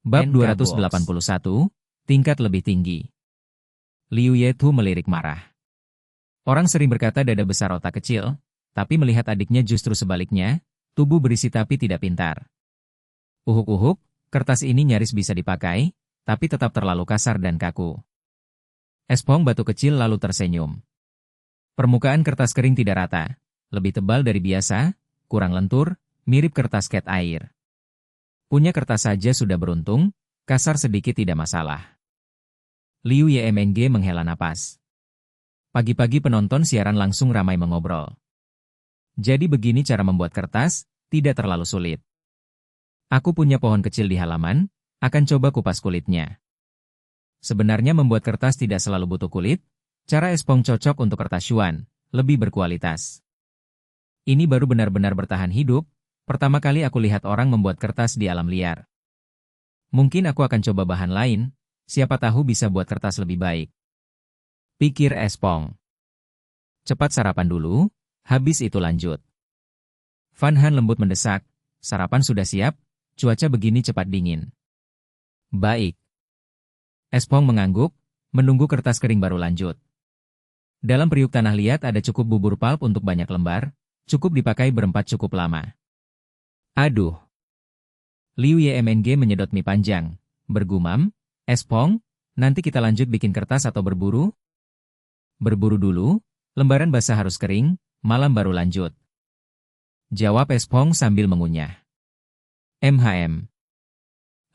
Bab NK 281, tingkat lebih tinggi. Liu Yetu melirik marah. Orang sering berkata dada besar otak kecil, tapi melihat adiknya justru sebaliknya, tubuh berisi tapi tidak pintar. Uhuk-uhuk, kertas ini nyaris bisa dipakai, tapi tetap terlalu kasar dan kaku. Espong batu kecil lalu tersenyum. Permukaan kertas kering tidak rata, lebih tebal dari biasa, kurang lentur, mirip kertas cat air. Punya kertas saja sudah beruntung, kasar sedikit tidak masalah. Liu Yemng menghela napas. Pagi-pagi penonton siaran langsung ramai mengobrol. Jadi begini cara membuat kertas, tidak terlalu sulit. Aku punya pohon kecil di halaman, akan coba kupas kulitnya. Sebenarnya membuat kertas tidak selalu butuh kulit, cara Espong cocok untuk kertas Yuan, lebih berkualitas. Ini baru benar-benar bertahan hidup, pertama kali aku lihat orang membuat kertas di alam liar. Mungkin aku akan coba bahan lain, siapa tahu bisa buat kertas lebih baik. Pikir Espong. Cepat sarapan dulu, habis itu lanjut. Van Han lembut mendesak, sarapan sudah siap, cuaca begini cepat dingin. Baik. Espong mengangguk, menunggu kertas kering baru lanjut. Dalam periuk tanah liat ada cukup bubur pulp untuk banyak lembar, cukup dipakai berempat cukup lama. Aduh. Liu Yemng menyedot mie panjang, bergumam, Espong, nanti kita lanjut bikin kertas atau berburu? Berburu dulu, lembaran basah harus kering, malam baru lanjut. Jawab Espong sambil mengunyah.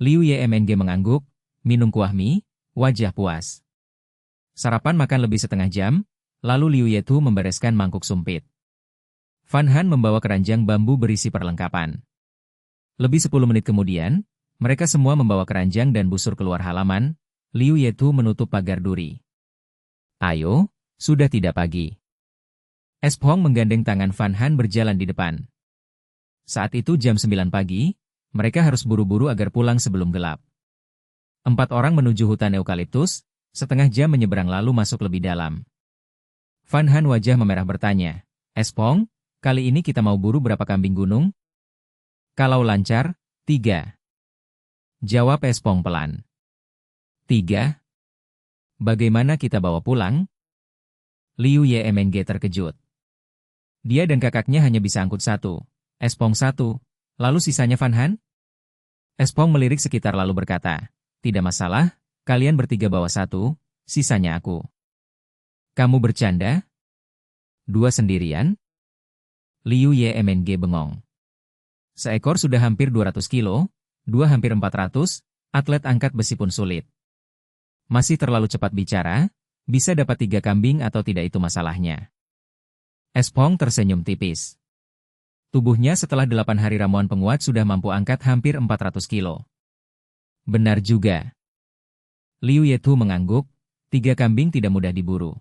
Liu Yemng mengangguk, minum kuah mie, wajah puas. Sarapan makan lebih setengah jam, lalu Liu Yetu membereskan mangkuk sumpit. Van Han membawa keranjang bambu berisi perlengkapan. Lebih 10 menit kemudian, mereka semua membawa keranjang dan busur keluar halaman. Liu Yetu menutup pagar duri. Ayo, sudah tidak pagi. Espong menggandeng tangan Van Han berjalan di depan. Saat itu jam 9 pagi, mereka harus buru-buru agar pulang sebelum gelap. 4 orang menuju hutan eukaliptus, setengah jam menyeberang lalu masuk lebih dalam. Van Han wajah memerah bertanya, Espong, kali ini kita mau buru berapa kambing gunung? Kalau lancar, 3. Jawab Espong pelan. 3? Bagaimana kita bawa pulang? Liu Yemng terkejut. Dia dan kakaknya hanya bisa angkut 1, Espong 1, lalu sisanya Van Han? Espong melirik sekitar lalu berkata, tidak masalah, kalian bertiga bawa 1, sisanya aku. Kamu bercanda? 2 sendirian? Liu Yemng bengong. Seekor sudah hampir 200 kilo, 2 hampir 400, atlet angkat besi pun sulit. Masih terlalu cepat bicara, bisa dapat 3 kambing atau tidak itu masalahnya. Espong tersenyum tipis. Tubuhnya setelah 8 hari ramuan penguat sudah mampu angkat hampir 400 kilo. Benar juga. Liu Yetu mengangguk, 3 kambing tidak mudah diburu.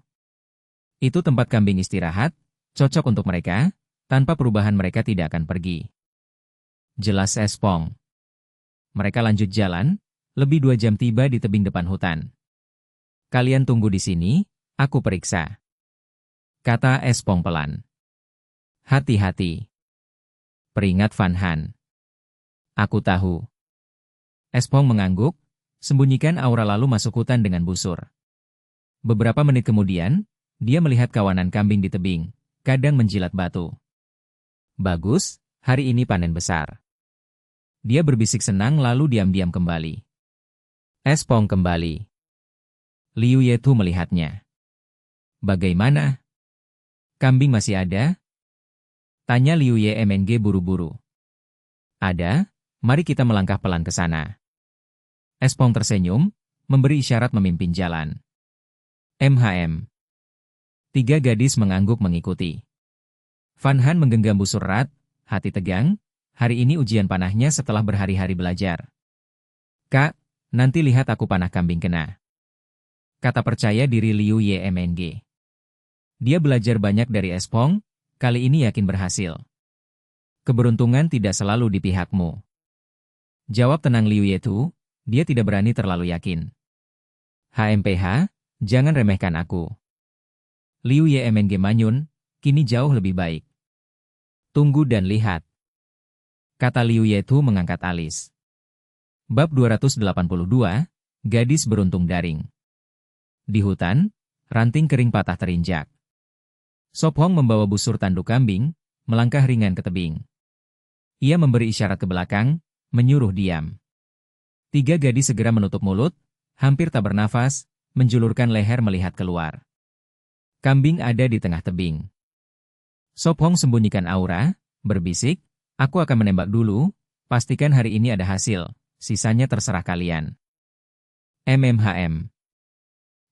Itu tempat kambing istirahat, cocok untuk mereka, tanpa perubahan mereka tidak akan pergi. Jelas Espong. Mereka lanjut jalan, lebih 2 jam tiba di tebing depan hutan. Kalian tunggu di sini, aku periksa. Kata Espong pelan. Hati-hati. Peringat Van Han. Aku tahu. Espong mengangguk, sembunyikan aura lalu masuk hutan dengan busur. Beberapa menit kemudian, dia melihat kawanan kambing di tebing, kadang menjilat batu. Bagus, hari ini panen besar. Dia berbisik senang lalu diam-diam kembali. Espong kembali. Liu Yetu melihatnya. Bagaimana? Kambing masih ada? Tanya Liu Yemng buru-buru. Ada, mari kita melangkah pelan ke sana. Espong tersenyum, memberi isyarat memimpin jalan. 3 gadis mengangguk mengikuti. Van Han menggenggam busur erat, hati tegang, hari ini ujian panahnya setelah berhari-hari belajar. Kak, nanti lihat aku panah kambing kena. Kata percaya diri Liu Yemng. Dia belajar banyak dari Espong, kali ini yakin berhasil. Keberuntungan tidak selalu di pihakmu. Jawab tenang Liu Yetu, dia tidak berani terlalu yakin. HMPH, jangan remehkan aku. Liu Yemng manyun, kini jauh lebih baik. Tunggu dan lihat. Kata Liu Yetu mengangkat alis. Bab 282, Gadis Beruntung Daring. Di hutan, ranting kering patah terinjak. Sop Hong membawa busur tanduk kambing, melangkah ringan ke tebing. Ia memberi isyarat ke belakang, menyuruh diam. 3 gadis segera menutup mulut, hampir tak bernafas, menjulurkan leher melihat keluar. Kambing ada di tengah tebing. Sop Hong sembunyikan aura, berbisik, "Aku akan menembak dulu, pastikan hari ini ada hasil, sisanya terserah kalian." MMHM.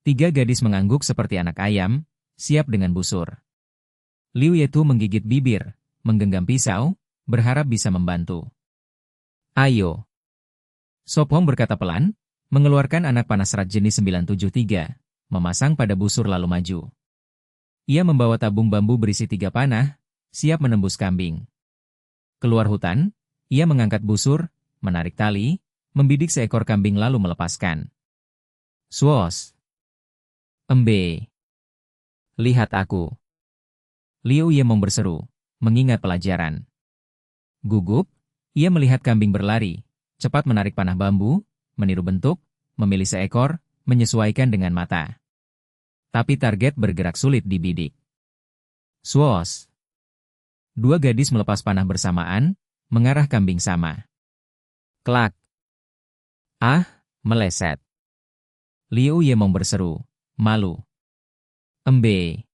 3 gadis mengangguk seperti anak ayam, siap dengan busur. Liu Yetu menggigit bibir, menggenggam pisau, berharap bisa membantu. "Ayo." Sop Hong berkata pelan, mengeluarkan anak panah serat jenis 973, memasang pada busur lalu maju. Ia membawa tabung bambu berisi 3 panah, siap menembus kambing. Keluar hutan, ia mengangkat busur, menarik tali, membidik seekor kambing lalu melepaskan. "Swos! Embe! Lihat aku!" Liu Yemong berseru, mengingat pelajaran. Gugup, ia melihat kambing berlari, cepat menarik panah bambu, meniru bentuk, memilih seekor, menyesuaikan dengan mata. Tapi target bergerak sulit dibidik. Swos! 2 gadis melepas panah bersamaan, mengarah kambing sama. Klak! Ah, meleset. Liu Yemong berseru, malu. Embe!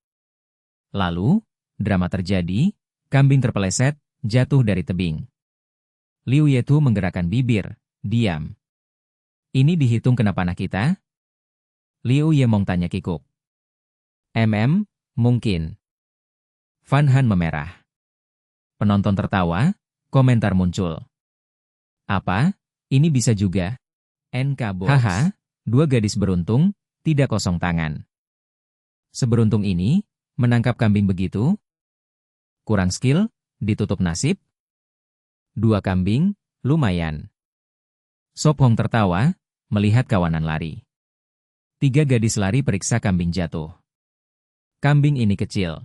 Lalu, drama terjadi, kambing terpeleset, jatuh dari tebing. Liu Yetu menggerakkan bibir, diam. "Ini dihitung kena panah kita?" Liu Yemong tanya kikuk. Mungkin." Fan Han memerah. Penonton tertawa, komentar muncul. "Apa? Ini bisa juga?" NK Box. "Haha, 2 gadis beruntung, tidak kosong tangan. Seberuntung ini, menangkap kambing begitu? Kurang skill, ditutup nasib? 2 kambing, lumayan." Sop Hong tertawa, melihat kawanan lari. 3 gadis lari periksa kambing jatuh. Kambing ini kecil.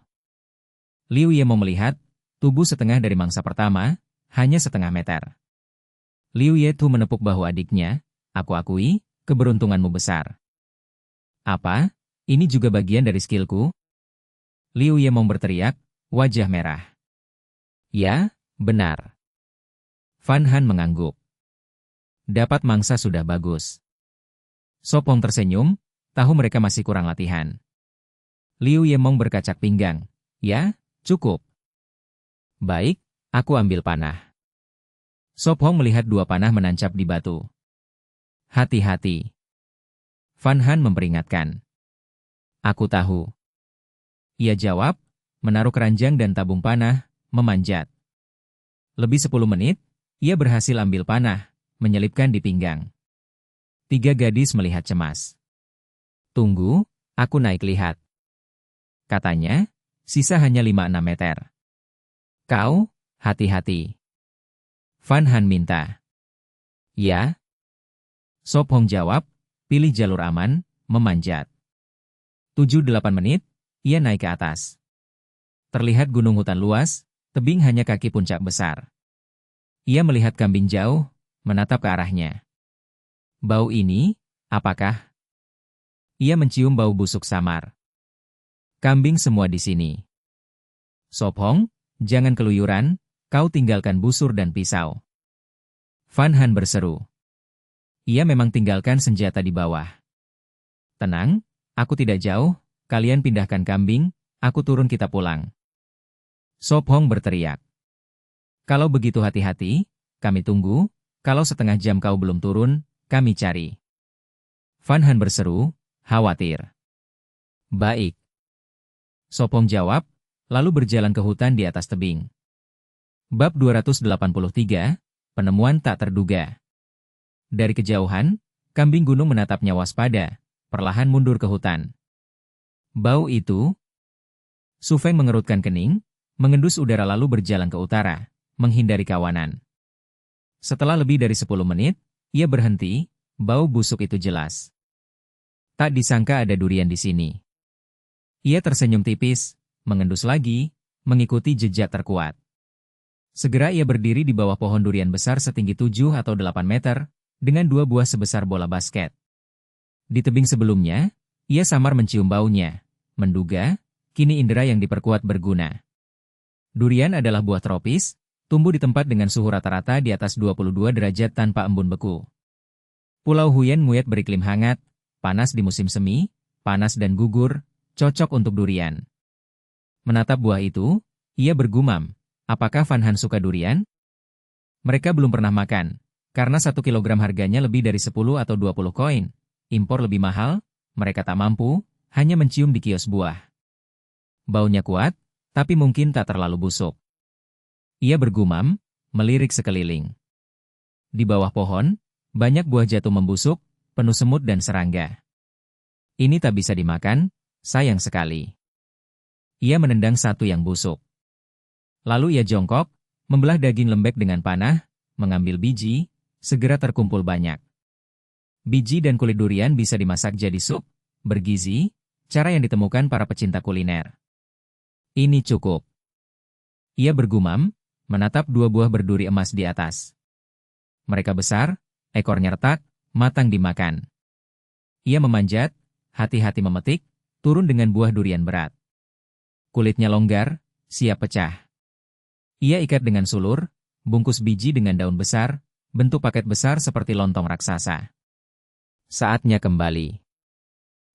Liu Yemong melihat, tubuh setengah dari mangsa pertama, hanya setengah meter. Liu Yetu menepuk bahu adiknya, "Aku akui, keberuntunganmu besar." "Apa? Ini juga bagian dari skillku?" Liu Yemong berteriak, wajah merah. "Ya, benar." Fan Han mengangguk. Dapat mangsa sudah bagus. Sop Hong tersenyum, tahu mereka masih kurang latihan. Liu Yemong berkacak pinggang. "Ya, cukup." "Baik, aku ambil panah." Sop Hong melihat 2 panah menancap di batu. "Hati-hati." Fan Han memperingatkan. "Aku tahu." Ia jawab, menaruh keranjang dan tabung panah, memanjat. Lebih 10 menit, ia berhasil ambil panah, menyelipkan di pinggang. 3 gadis melihat cemas. "Tunggu, aku naik lihat." Katanya, sisa hanya 5-6 meter. "Kau, hati-hati." Fan Han minta. "Ya." Sop Hong jawab, pilih jalur aman, memanjat. 7-8 menit, ia naik ke atas. Terlihat gunung hutan luas, tebing hanya kaki puncak besar. Ia melihat kambing jauh, menatap ke arahnya. "Bau ini, apakah?" Ia mencium bau busuk samar. "Kambing semua di sini." "Sop Hong, jangan keluyuran, kau tinggalkan busur dan pisau." Fan Han berseru. Ia memang tinggalkan senjata di bawah. "Tenang, aku tidak jauh, kalian pindahkan kambing, aku turun kita pulang." Sop Hong berteriak. "Kalau begitu hati-hati, kami tunggu, kalau setengah jam kau belum turun, kami cari." Fan Han berseru, khawatir. "Baik." Sop Hong jawab, lalu berjalan ke hutan di atas tebing. Bab 283, Penemuan tak terduga. Dari kejauhan, kambing gunung menatapnya waspada, perlahan mundur ke hutan. Bau itu? Su Feng mengerutkan kening, mengendus udara lalu berjalan ke utara, menghindari kawanan. Setelah lebih dari 10 menit, ia berhenti, bau busuk itu jelas. Tak disangka ada durian di sini. Ia tersenyum tipis, mengendus lagi, mengikuti jejak terkuat. Segera ia berdiri di bawah pohon durian besar setinggi 7 atau 8 meter, dengan 2 buah sebesar bola basket. Di tebing sebelumnya, ia samar mencium baunya, menduga, kini indera yang diperkuat berguna. Durian adalah buah tropis, tumbuh di tempat dengan suhu rata-rata di atas 22 derajat tanpa embun beku. Pulau Huyen Nguyen beriklim hangat, panas di musim semi, panas dan gugur, cocok untuk durian. Menatap buah itu, ia bergumam, apakah Van Han suka durian? Mereka belum pernah makan, karena 1 kilogram harganya lebih dari 10 atau 20 koin. Impor lebih mahal, mereka tak mampu, hanya mencium di kios buah. Baunya kuat, tapi mungkin tak terlalu busuk. Ia bergumam, melirik sekeliling. Di bawah pohon, banyak buah jatuh membusuk, penuh semut dan serangga. Ini tak bisa dimakan, sayang sekali. Ia menendang satu yang busuk. Lalu ia jongkok, membelah daging lembek dengan panah, mengambil biji, segera terkumpul banyak. Biji dan kulit durian bisa dimasak jadi sup, bergizi, cara yang ditemukan para pecinta kuliner. Ini cukup. Ia bergumam, menatap 2 buah berduri emas di atas. Mereka besar, ekornya retak, matang dimakan. Ia memanjat, hati-hati memetik, turun dengan buah durian berat. Kulitnya longgar, siap pecah. Ia ikat dengan sulur, bungkus biji dengan daun besar, bentuk paket besar seperti lontong raksasa. Saatnya kembali.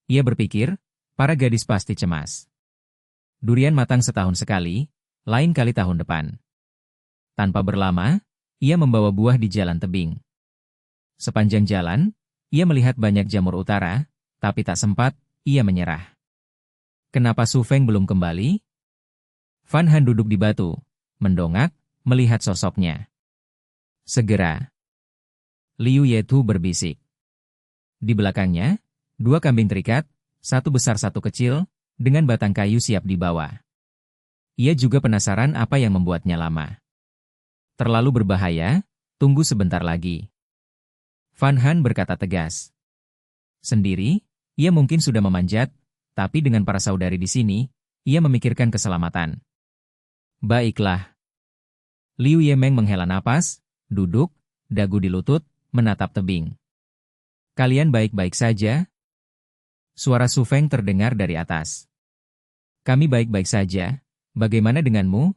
Ia berpikir, para gadis pasti cemas. Durian matang setahun sekali, lain kali tahun depan. Tanpa berlama, ia membawa buah di jalan tebing. Sepanjang jalan, ia melihat banyak jamur utara, tapi tak sempat, ia menyerah. Kenapa Su Feng belum kembali? Van Han duduk di batu, mendongak, melihat sosoknya. Segera. Liu Yetu berbisik. Di belakangnya, 2 kambing terikat, satu besar satu kecil, dengan batang kayu siap dibawa. Ia juga penasaran apa yang membuatnya lama. Terlalu berbahaya, tunggu sebentar lagi. Van Han berkata tegas. Sendiri, ia mungkin sudah memanjat, tapi dengan para saudari di sini, ia memikirkan keselamatan. Baiklah. Liu Yemeng menghela napas, duduk, dagu di lutut, menatap tebing. Kalian baik-baik saja? Suara Su Feng terdengar dari atas. Kami baik-baik saja, bagaimana denganmu?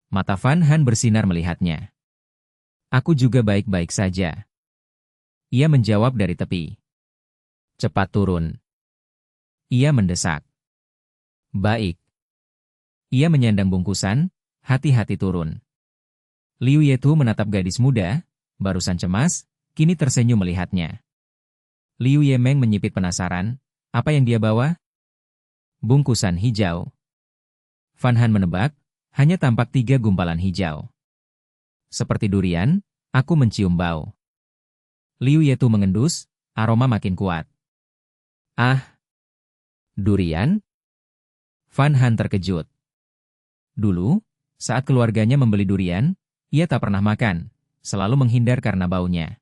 Mata Van Han bersinar melihatnya. Aku juga baik-baik saja. Ia menjawab dari tepi. Cepat turun. Ia mendesak. Baik. Ia menyandang bungkusan, hati-hati turun. Liu Yetu menatap gadis muda, barusan cemas, kini tersenyum melihatnya. Liu Yemeng menyipit penasaran, apa yang dia bawa? Bungkusan hijau. Van Han menebak, hanya tampak 3 gumpalan hijau. Seperti durian, aku mencium bau. Liu Yetu mengendus, aroma makin kuat. Ah! Durian? Van Han terkejut. Dulu, saat keluarganya membeli durian, ia tak pernah makan, selalu menghindar karena baunya.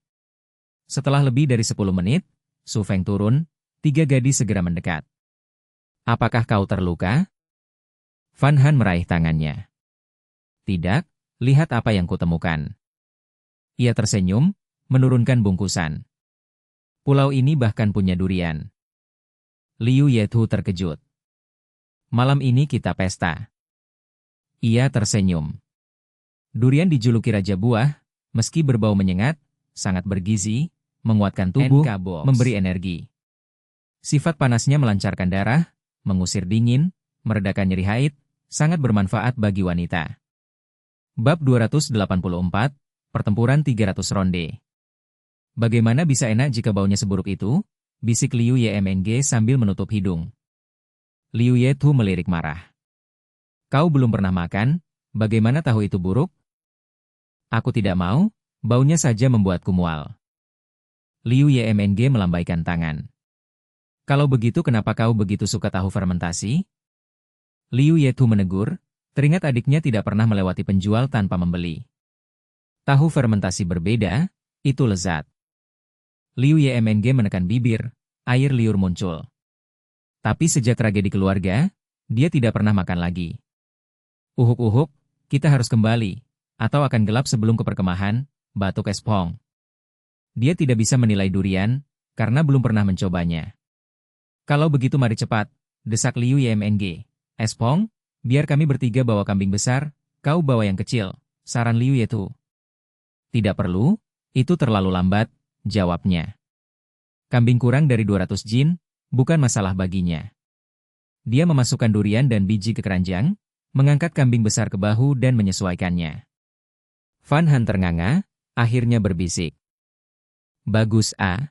Setelah lebih dari 10 menit, Su Feng turun, 3 gadis segera mendekat. Apakah kau terluka? Van Han meraih tangannya. Tidak, lihat apa yang kutemukan. Ia tersenyum, menurunkan bungkusan. Pulau ini bahkan punya durian. Liu Yetu terkejut. Malam ini kita pesta. Ia tersenyum. Durian dijuluki Raja Buah, meski berbau menyengat, sangat bergizi, menguatkan tubuh, memberi energi. Sifat panasnya melancarkan darah, mengusir dingin, meredakan nyeri haid, sangat bermanfaat bagi wanita. Bab 284, Pertempuran 300 Ronde. Bagaimana bisa enak jika baunya seburuk itu? Bisik Liu Yemeng sambil menutup hidung. Liu Yetu melirik marah. Kau belum pernah makan, bagaimana tahu itu buruk? Aku tidak mau, baunya saja membuatku mual. Liu Yemeng melambaikan tangan. Kalau begitu kenapa kau begitu suka tahu fermentasi? Liu Yetu menegur, teringat adiknya tidak pernah melewati penjual tanpa membeli. Tahu fermentasi berbeda, itu lezat. Liu Yemeng menekan bibir, air liur muncul. Tapi sejak tragedi keluarga, dia tidak pernah makan lagi. Uhuk-uhuk, kita harus kembali, atau akan gelap sebelum ke perkemahan, batuk Espong. Dia tidak bisa menilai durian, karena belum pernah mencobanya. Kalau begitu mari cepat, desak Liu Yemng. Espong, biar kami bertiga bawa kambing besar, kau bawa yang kecil, saran Liu Yetu. Tidak perlu, itu terlalu lambat, jawabnya. Kambing kurang dari 200 jin, bukan masalah baginya. Dia memasukkan durian dan biji ke keranjang, mengangkat kambing besar ke bahu dan menyesuaikannya. Van Han ternganga, akhirnya berbisik. Bagus, A.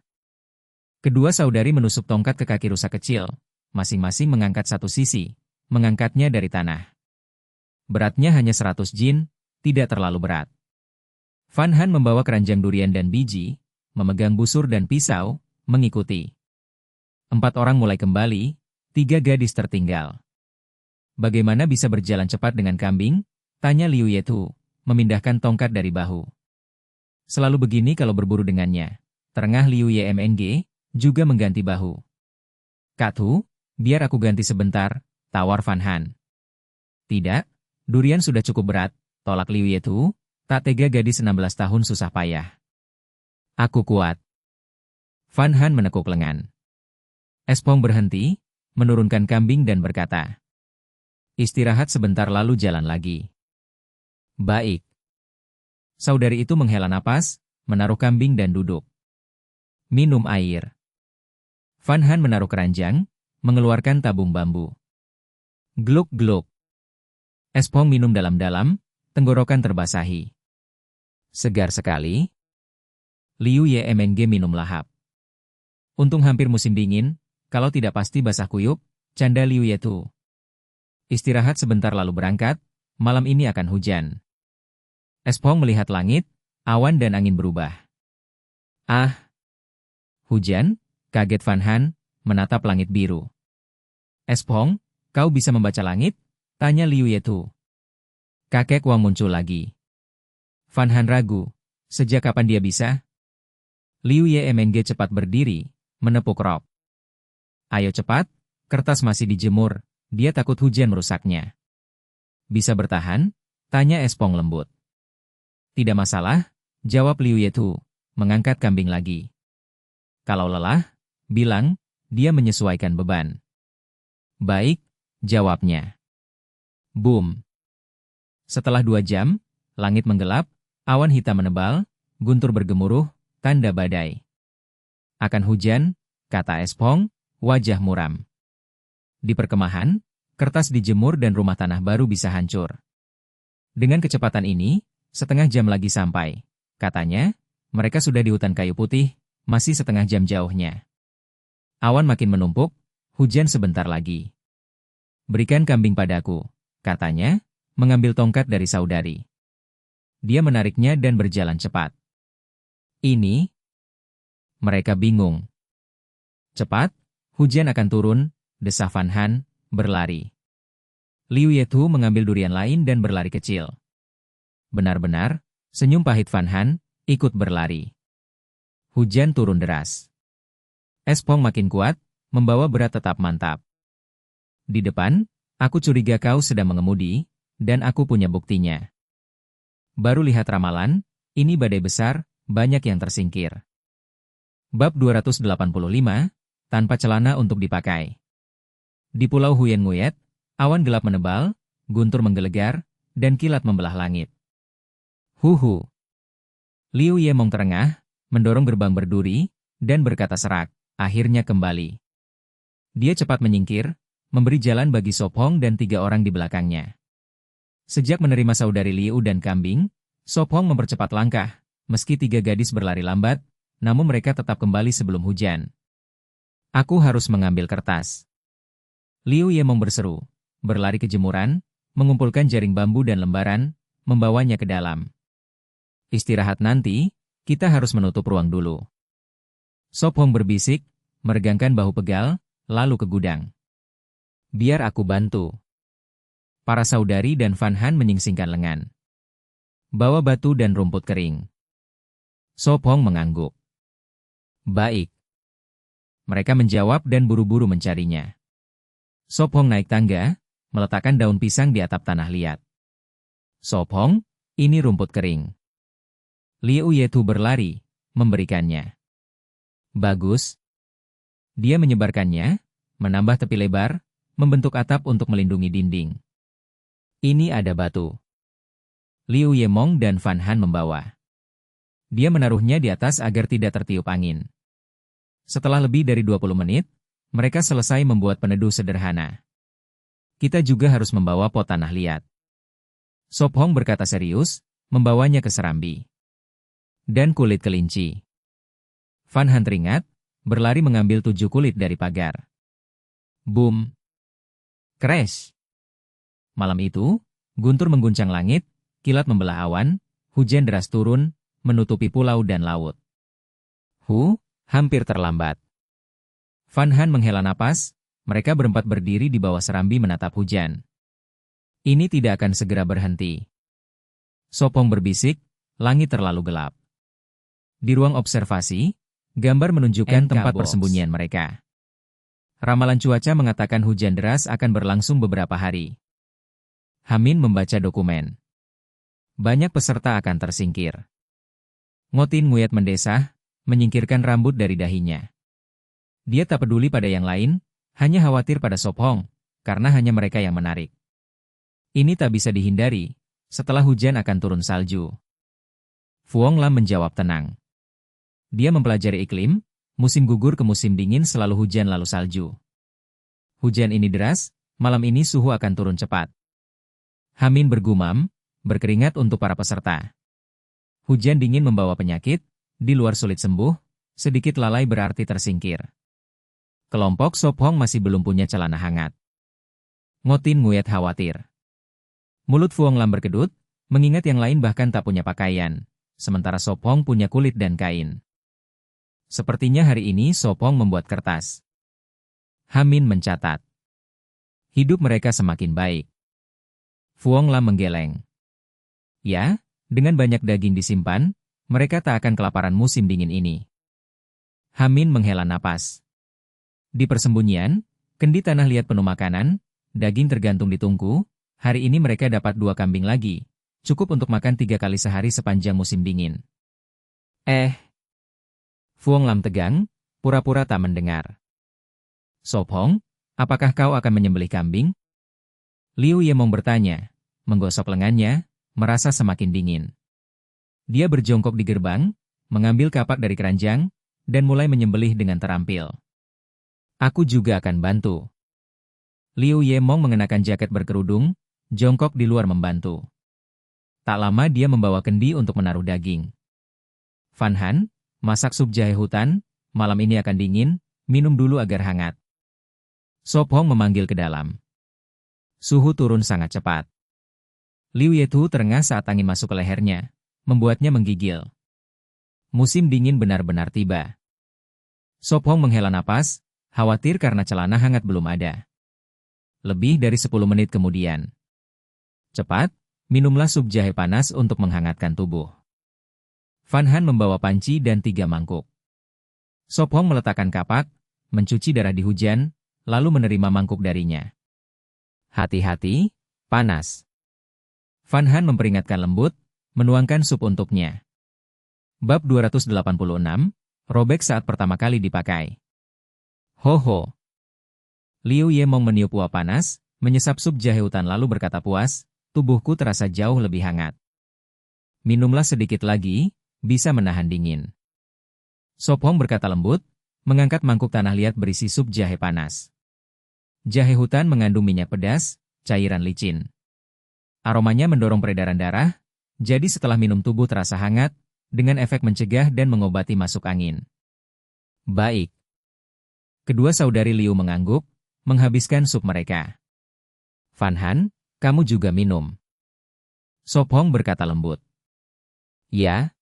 Kedua saudari menusuk tongkat ke kaki rusa kecil, masing-masing mengangkat satu sisi, mengangkatnya dari tanah. Beratnya hanya 100 jin, tidak terlalu berat. Van Han membawa keranjang durian dan biji, memegang busur dan pisau, mengikuti. 4 orang mulai kembali, 3 gadis tertinggal. Bagaimana bisa berjalan cepat dengan kambing? Tanya Liu Yetu, memindahkan tongkat dari bahu. Selalu begini kalau berburu dengannya. Terengah Liu Yemng, juga mengganti bahu. Katu, biar aku ganti sebentar, tawar Van Han. Tidak, durian sudah cukup berat, tolak Liu Yetu, tak tega gadis 16 tahun susah payah. Aku kuat. Van Han menekuk lengan. Espong berhenti, menurunkan kambing dan berkata, istirahat sebentar lalu jalan lagi. Baik. Saudari itu menghela napas, menaruh kambing dan duduk. Minum air. Van Han menaruh keranjang, mengeluarkan tabung bambu. Gluk-gluk. Espong minum dalam-dalam, tenggorokan terbasahi. Segar sekali. Liu Yemng minum lahap. Untung hampir musim dingin, kalau tidak pasti basah kuyup, canda Liu Yetu. Istirahat sebentar lalu berangkat, malam ini akan hujan. Espong melihat langit, awan dan angin berubah. Ah! Hujan? Kaget Van Han, menatap langit biru. Espong, kau bisa membaca langit? Tanya Liu Yetu. Kakek Wang muncul lagi. Van Han ragu, sejak kapan dia bisa? Liu Yemng cepat berdiri, menepuk rok. Ayo cepat, kertas masih dijemur, dia takut hujan merusaknya. Bisa bertahan? Tanya Espong lembut. Tidak masalah, jawab Liu Yetu, mengangkat kambing lagi. Kalau lelah, bilang, dia menyesuaikan beban. Baik, jawabnya. Boom. Setelah 2 jam, langit menggelap, awan hitam menebal, guntur bergemuruh, tanda badai. Akan hujan, kata Espong, wajah muram. Di perkemahan, kertas dijemur dan rumah tanah baru bisa hancur. Dengan kecepatan ini, setengah jam lagi sampai. Katanya, mereka sudah di hutan kayu putih, masih setengah jam jauhnya. Awan makin menumpuk, hujan sebentar lagi. Berikan kambing padaku, katanya, mengambil tongkat dari saudari. Dia menariknya dan berjalan cepat. Ini? Mereka bingung. Cepat, hujan akan turun, desah Van Han, berlari. Liu Yetu mengambil durian lain dan berlari kecil. Benar-benar, senyum pahit Van Han, ikut berlari. Hujan turun deras. Espong makin kuat, membawa berat tetap mantap. Di depan, aku curiga kau sedang mengemudi, dan aku punya buktinya. Baru lihat ramalan, ini badai besar, banyak yang tersingkir. Bab 285, tanpa celana untuk dipakai. Di Pulau Huyen Nguyet, awan gelap menebal, guntur menggelegar, dan kilat membelah langit. Huhu. Liu Yemong terengah, mendorong gerbang berduri, dan berkata serak, akhirnya kembali. Dia cepat menyingkir, memberi jalan bagi Sop Hong dan 3 orang di belakangnya. Sejak menerima saudari Liu dan kambing, Sop Hong mempercepat langkah, meski 3 gadis berlari lambat, namun mereka tetap kembali sebelum hujan. Aku harus mengambil kertas. Liu Yemong berseru, berlari ke jemuran, mengumpulkan jaring bambu dan lembaran, membawanya ke dalam. Istirahat nanti, kita harus menutup ruang dulu. Sop Hong berbisik, meregangkan bahu pegal, lalu ke gudang. Biar aku bantu. Para saudari dan Van Han menyingsingkan lengan. Bawa batu dan rumput kering. Sop Hong mengangguk. Baik. Mereka menjawab dan buru-buru mencarinya. Sop Hong naik tangga, meletakkan daun pisang di atap tanah liat. Sop Hong, ini rumput kering. Liu Yetu berlari, memberikannya. Bagus. Dia menyebarkannya, menambah tepi lebar, membentuk atap untuk melindungi dinding. Ini ada batu. Liu Yemong dan Fan Han membawa. Dia menaruhnya di atas agar tidak tertiup angin. Setelah lebih dari 20 menit, mereka selesai membuat peneduh sederhana. Kita juga harus membawa pot tanah liat. Sop Hong berkata serius, membawanya ke serambi. Dan kulit kelinci. Fan Han teringat, berlari mengambil 7 kulit dari pagar. Boom! Crash! Malam itu, guntur mengguncang langit, kilat membelah awan, hujan deras turun, menutupi pulau dan laut. Hampir terlambat. Fan Han menghela napas, mereka berempat berdiri di bawah serambi menatap hujan. Ini tidak akan segera berhenti. Sop Hong berbisik, langit terlalu gelap. Di ruang observasi, gambar menunjukkan tempat persembunyian mereka. Ramalan cuaca mengatakan hujan deras akan berlangsung beberapa hari. Hamin membaca dokumen. Banyak peserta akan tersingkir. Ngotin Nguyat mendesah, menyingkirkan rambut dari dahinya. Dia tak peduli pada yang lain, hanya khawatir pada Sop Hong, karena hanya mereka yang menarik. Ini tak bisa dihindari, setelah hujan akan turun salju. Fuong Lam menjawab tenang. Dia mempelajari iklim, musim gugur ke musim dingin selalu hujan lalu salju. Hujan ini deras, malam ini suhu akan turun cepat. Hamin bergumam, berkeringat untuk para peserta. Hujan dingin membawa penyakit, di luar sulit sembuh, sedikit lalai berarti tersingkir. Kelompok Sop Hong masih belum punya celana hangat. Ngotin Nguyat khawatir. Mulut Fuong Lam berkedut, mengingat yang lain bahkan tak punya pakaian, sementara Sop Hong punya kulit dan kain. Sepertinya hari ini Sop Hong membuat kertas. Hamin mencatat. Hidup mereka semakin baik. Fuong Lam menggeleng. Ya, dengan banyak daging disimpan, mereka tak akan kelaparan musim dingin ini. Hamin menghela napas. Di persembunyian, kendi tanah liat penuh makanan, daging tergantung di tungku, hari ini mereka dapat 2 kambing lagi, cukup untuk makan 3 kali sehari sepanjang musim dingin. Fuong Lam tegang, pura-pura tak mendengar. Sop Hong, apakah kau akan menyembelih kambing? Liu Yemong bertanya, menggosok lengannya, merasa semakin dingin. Dia berjongkok di gerbang, mengambil kapak dari keranjang, dan mulai menyembelih dengan terampil. Aku juga akan bantu. Liu Yemong mengenakan jaket berkerudung, jongkok di luar membantu. Tak lama dia membawa kendi untuk menaruh daging. Fan Han, masak sup jahe hutan, malam ini akan dingin, minum dulu agar hangat. Sop Hong memanggil ke dalam. Suhu turun sangat cepat. Liu Yetu terengah saat angin masuk ke lehernya, membuatnya menggigil. Musim dingin benar-benar tiba. Sop Hong menghela napas, khawatir karena celana hangat belum ada. Lebih dari 10 menit kemudian. Cepat, minumlah sup jahe panas untuk menghangatkan tubuh. Fan Han membawa panci dan 3 mangkuk. Sop Hong meletakkan kapak, mencuci darah di hujan, lalu menerima mangkuk darinya. Hati-hati, panas. Fan Han memperingatkan lembut, menuangkan sup untuknya. Bab 286, robek saat pertama kali dipakai. Ho. Liu Yemong meniup uap panas, menyesap sup jahe hutan lalu berkata puas, tubuhku terasa jauh lebih hangat. Minumlah sedikit lagi, bisa menahan dingin. Sop Hong berkata lembut, mengangkat mangkuk tanah liat berisi sup jahe panas. Jahe hutan mengandung minyak pedas, cairan licin. Aromanya mendorong peredaran darah, jadi setelah minum tubuh terasa hangat, dengan efek mencegah dan mengobati masuk angin. Baik. Kedua saudari Liu mengangguk, menghabiskan sup mereka. Fan Han, kamu juga minum. Sop Hong berkata lembut. Ya.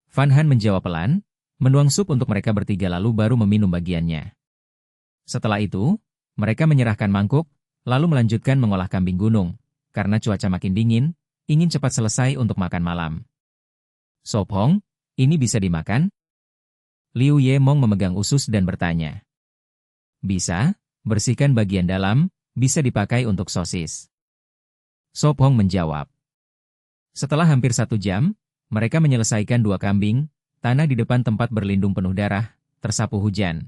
Fan Han menjawab pelan, menuang sup untuk mereka bertiga lalu baru meminum bagiannya. Setelah itu, mereka menyerahkan mangkuk, lalu melanjutkan mengolah kambing gunung, karena cuaca makin dingin, ingin cepat selesai untuk makan malam. Sop Hong, ini bisa dimakan? Liu Yemong memegang usus dan bertanya. Bisa, bersihkan bagian dalam, bisa dipakai untuk sosis. Sop Hong menjawab. Setelah hampir 1 jam, mereka menyelesaikan 2 kambing, tanah di depan tempat berlindung penuh darah, tersapu hujan.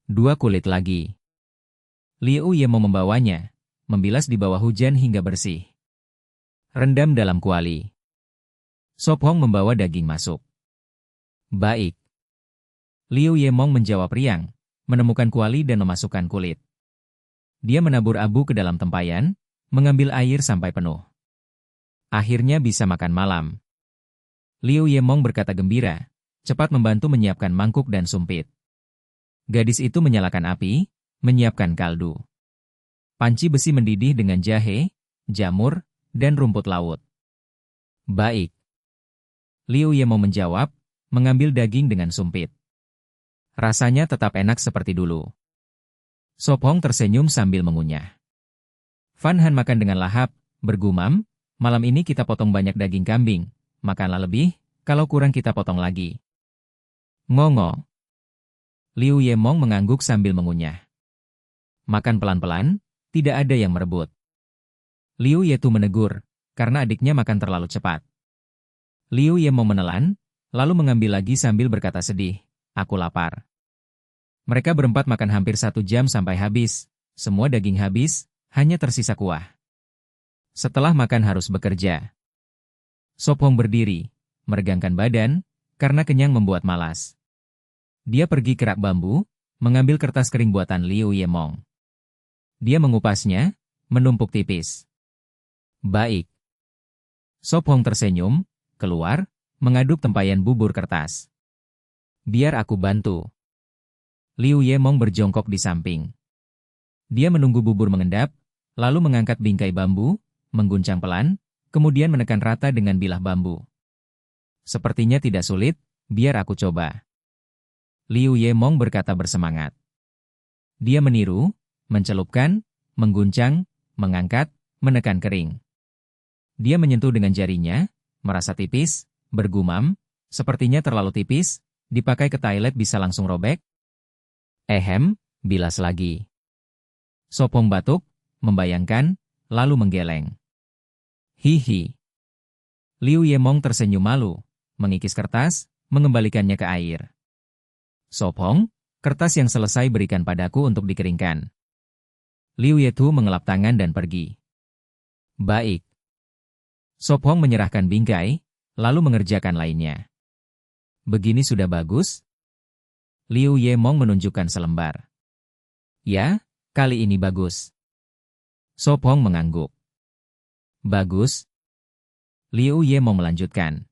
2 kulit lagi. Liu Ye mau membawanya, membilas di bawah hujan hingga bersih. Rendam dalam kuali. Sop Hong membawa daging masuk. Baik. Liu Yemong menjawab riang, menemukan kuali dan memasukkan kulit. Dia menabur abu ke dalam tempayan, mengambil air sampai penuh. Akhirnya bisa makan malam. Liu Yemong berkata gembira, cepat membantu menyiapkan mangkuk dan sumpit. Gadis itu menyalakan api, menyiapkan kaldu. Panci besi mendidih dengan jahe, jamur, dan rumput laut. Baik. Liu Yemong menjawab, mengambil daging dengan sumpit. Rasanya tetap enak seperti dulu. Sop Hong tersenyum sambil mengunyah. Fan Han makan dengan lahap, bergumam, malam ini kita potong banyak daging kambing, makanlah lebih, kalau kurang kita potong lagi. Ngongo. Liu Yemong mengangguk sambil mengunyah. Makan pelan-pelan, tidak ada yang merebut. Liu Yetu menegur, karena adiknya makan terlalu cepat. Liu Yemong menelan, lalu mengambil lagi sambil berkata sedih, aku lapar. Mereka berempat makan hampir 1 jam sampai habis, semua daging habis, hanya tersisa kuah. Setelah makan harus bekerja. Sop Hong berdiri, meregangkan badan, karena kenyang membuat malas. Dia pergi ke rak bambu, mengambil kertas kering buatan Liu Yemong. Dia mengupasnya, menumpuk tipis. Baik. Sop Hong tersenyum, keluar, mengaduk tempayan bubur kertas. Biar aku bantu. Liu Yemong berjongkok di samping. Dia menunggu bubur mengendap, lalu mengangkat bingkai bambu, mengguncang pelan, kemudian menekan rata dengan bilah bambu. Sepertinya tidak sulit, biar aku coba. Liu Yemong berkata bersemangat. Dia meniru, mencelupkan, mengguncang, mengangkat, menekan kering. Dia menyentuh dengan jarinya, merasa tipis, bergumam, sepertinya terlalu tipis, dipakai ke toilet bisa langsung robek. Bilas lagi. Sop Hong batuk, membayangkan, lalu menggeleng. Hihi. Liu Yemong tersenyum malu, mengikis kertas, mengembalikannya ke air. Sop Hong, kertas yang selesai berikan padaku untuk dikeringkan. Liu Yetu mengelap tangan dan pergi. Baik. Sop Hong menyerahkan bingkai, lalu mengerjakan lainnya. Begini sudah bagus? Liu Yemong menunjukkan selembar. Ya, kali ini bagus. Sop Hong mengangguk. Bagus. Liu Yemong melanjutkan.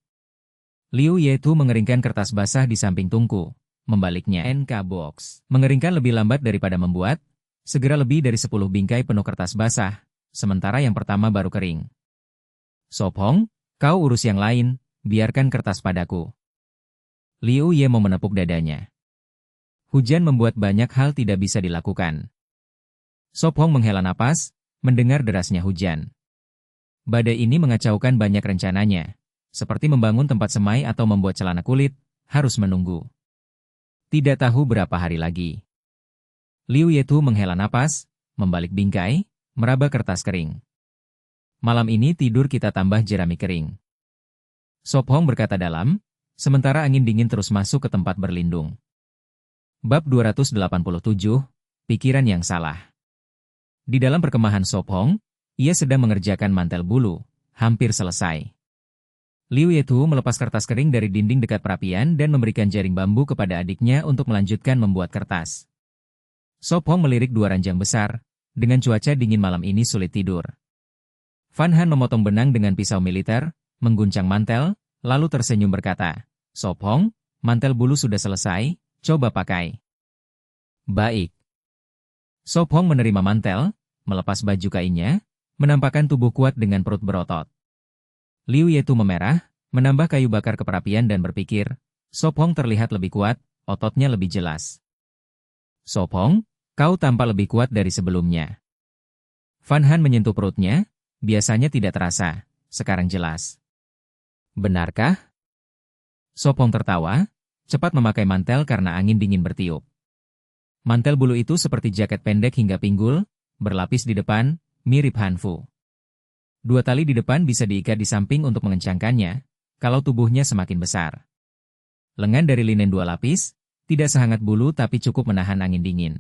Liu Yetu mengeringkan kertas basah di samping tungku, membaliknya NK box. Mengeringkan lebih lambat daripada membuat, segera lebih dari 10 bingkai penuh kertas basah, sementara yang pertama baru kering. Sop Hong, kau urus yang lain, biarkan kertas padaku. Liu Yemong menepuk dadanya. Hujan membuat banyak hal tidak bisa dilakukan. Sop Hong menghela napas, mendengar derasnya hujan. Badai ini mengacaukan banyak rencananya, seperti membangun tempat semai atau membuat celana kulit, harus menunggu. Tidak tahu berapa hari lagi. Liu Yetu menghela napas, membalik bingkai, meraba kertas kering. Malam ini tidur kita tambah jerami kering. Sop Hong berkata dalam, sementara angin dingin terus masuk ke tempat berlindung. Bab 287, Pikiran yang Salah. Di dalam perkemahan Sop Hong, ia sedang mengerjakan mantel bulu, hampir selesai. Liu Yetu melepas kertas kering dari dinding dekat perapian dan memberikan jaring bambu kepada adiknya untuk melanjutkan membuat kertas. Sop Hong melirik 2 ranjang besar, dengan cuaca dingin malam ini sulit tidur. Fan Han memotong benang dengan pisau militer, mengguncang mantel, lalu tersenyum berkata, Sop Hong, mantel bulu sudah selesai, coba pakai. Baik. Sop Hong menerima mantel, melepas baju kainnya, menampakkan tubuh kuat dengan perut berotot. Liu Yetu memerah, menambah kayu bakar ke perapian dan berpikir, Sop Hong terlihat lebih kuat, ototnya lebih jelas. Sop Hong, kau tampak lebih kuat dari sebelumnya. Fan Han menyentuh perutnya, biasanya tidak terasa, sekarang jelas. Benarkah? Sop Hong tertawa, cepat memakai mantel karena angin dingin bertiup. Mantel bulu itu seperti jaket pendek hingga pinggul, berlapis di depan, mirip hanfu. 2 tali di depan bisa diikat di samping untuk mengencangkannya, kalau tubuhnya semakin besar. Lengan dari linen 2 lapis, tidak sehangat bulu tapi cukup menahan angin dingin.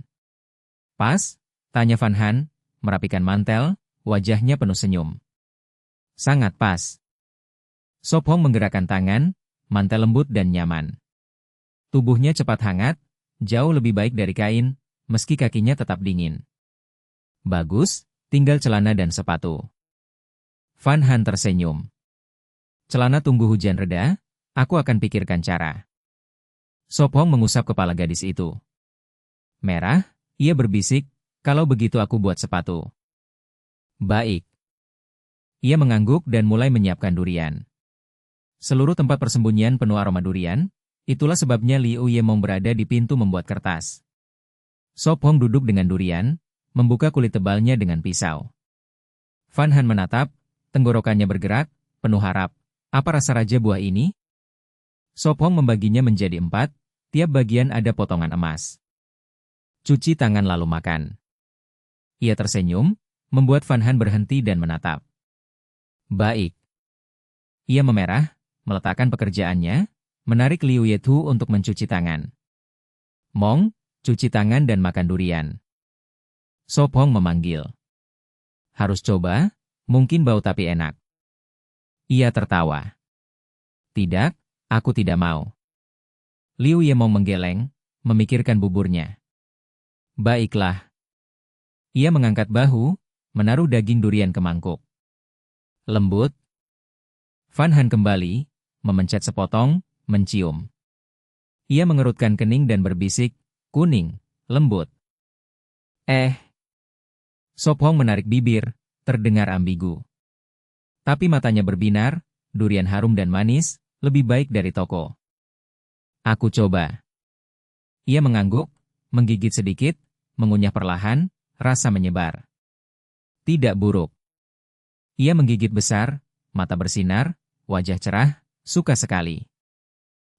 Pas? Tanya Van Han, merapikan mantel, wajahnya penuh senyum. Sangat pas. Sop Hong menggerakkan tangan, mantel lembut dan nyaman. Tubuhnya cepat hangat, jauh lebih baik dari kain, meski kakinya tetap dingin. Bagus, tinggal celana dan sepatu. Van Han tersenyum. Celana tunggu hujan reda, aku akan pikirkan cara. Sop Hong mengusap kepala gadis itu. Merah, ia berbisik, kalau begitu aku buat sepatu. Baik. Ia mengangguk dan mulai menyiapkan durian. Seluruh tempat persembunyian penuh aroma durian, itulah sebabnya Liu Yemong berada di pintu membuat kertas. Sop Hong duduk dengan durian, membuka kulit tebalnya dengan pisau. Van Han menatap, tenggorokannya bergerak, penuh harap. Apa rasa raja buah ini? Sop Hong membaginya menjadi 4, tiap bagian ada potongan emas. Cuci tangan lalu makan. Ia tersenyum, membuat Van Han berhenti dan menatap. Baik. Ia memerah, meletakkan pekerjaannya, menarik Liu Yetu untuk mencuci tangan. Mong, cuci tangan dan makan durian. Sop Hong memanggil. Harus coba, mungkin bau tapi enak. Ia tertawa. Tidak, aku tidak mau. Liu Yemong menggeleng, memikirkan buburnya. Baiklah. Ia mengangkat bahu, menaruh daging durian ke mangkuk. Lembut. Van Han kembali, memencet sepotong, mencium. Ia mengerutkan kening dan berbisik, kuning, lembut. Sop Hong menarik bibir, terdengar ambigu. Tapi matanya berbinar, durian harum dan manis, lebih baik dari toko. Aku coba. Ia mengangguk, menggigit sedikit, mengunyah perlahan, rasa menyebar. Tidak buruk. Ia menggigit besar, mata bersinar, wajah cerah, suka sekali.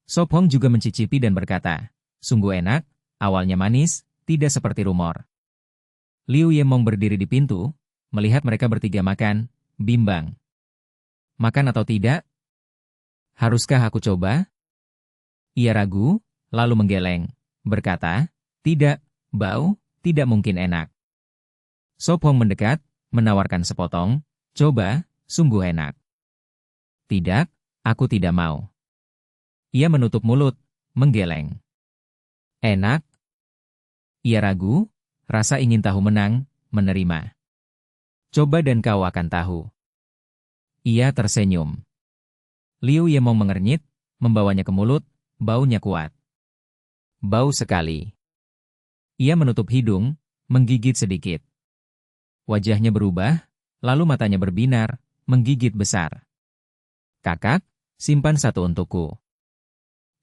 Sop Hong juga mencicipi dan berkata, sungguh enak, awalnya manis, tidak seperti rumor. Liu Yemong berdiri di pintu, melihat mereka bertiga makan, bimbang. Makan atau tidak? Haruskah aku coba? Ia ragu, lalu menggeleng, berkata, tidak, bau, tidak mungkin enak. Sop Hong mendekat, menawarkan sepotong, coba, sungguh enak. Tidak, aku tidak mau. Ia menutup mulut, menggeleng. Enak? Ia ragu, rasa ingin tahu menang, menerima. Coba dan kau akan tahu. Ia tersenyum. Liu Yemong mengernyit, membawanya ke mulut, baunya kuat. Bau sekali. Ia menutup hidung, menggigit sedikit. Wajahnya berubah, lalu matanya berbinar, menggigit besar. Kakak, simpan satu untukku.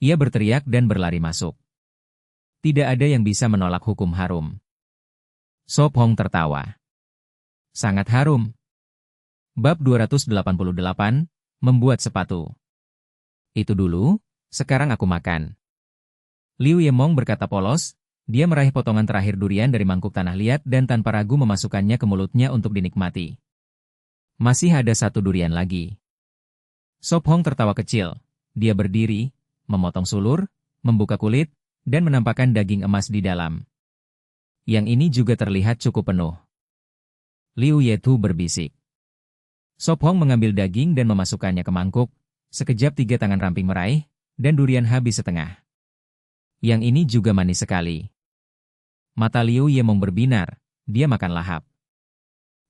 Ia berteriak dan berlari masuk. Tidak ada yang bisa menolak hukum harum. Sop Hong tertawa. Sangat harum. Bab 288, membuat sepatu. Itu dulu, sekarang aku makan. Liu Yemong berkata polos, dia meraih potongan terakhir durian dari mangkuk tanah liat dan tanpa ragu memasukkannya ke mulutnya untuk dinikmati. Masih ada satu durian lagi. Sop Hong tertawa kecil. Dia berdiri, memotong sulur, membuka kulit, dan menampakkan daging emas di dalam. Yang ini juga terlihat cukup penuh. Liu Yetu berbisik. Sop Hong mengambil daging dan memasukkannya ke mangkuk, sekejap 3 tangan ramping meraih, dan durian habis setengah. Yang ini juga manis sekali. Mata Liu Yemong berbinar, dia makan lahap.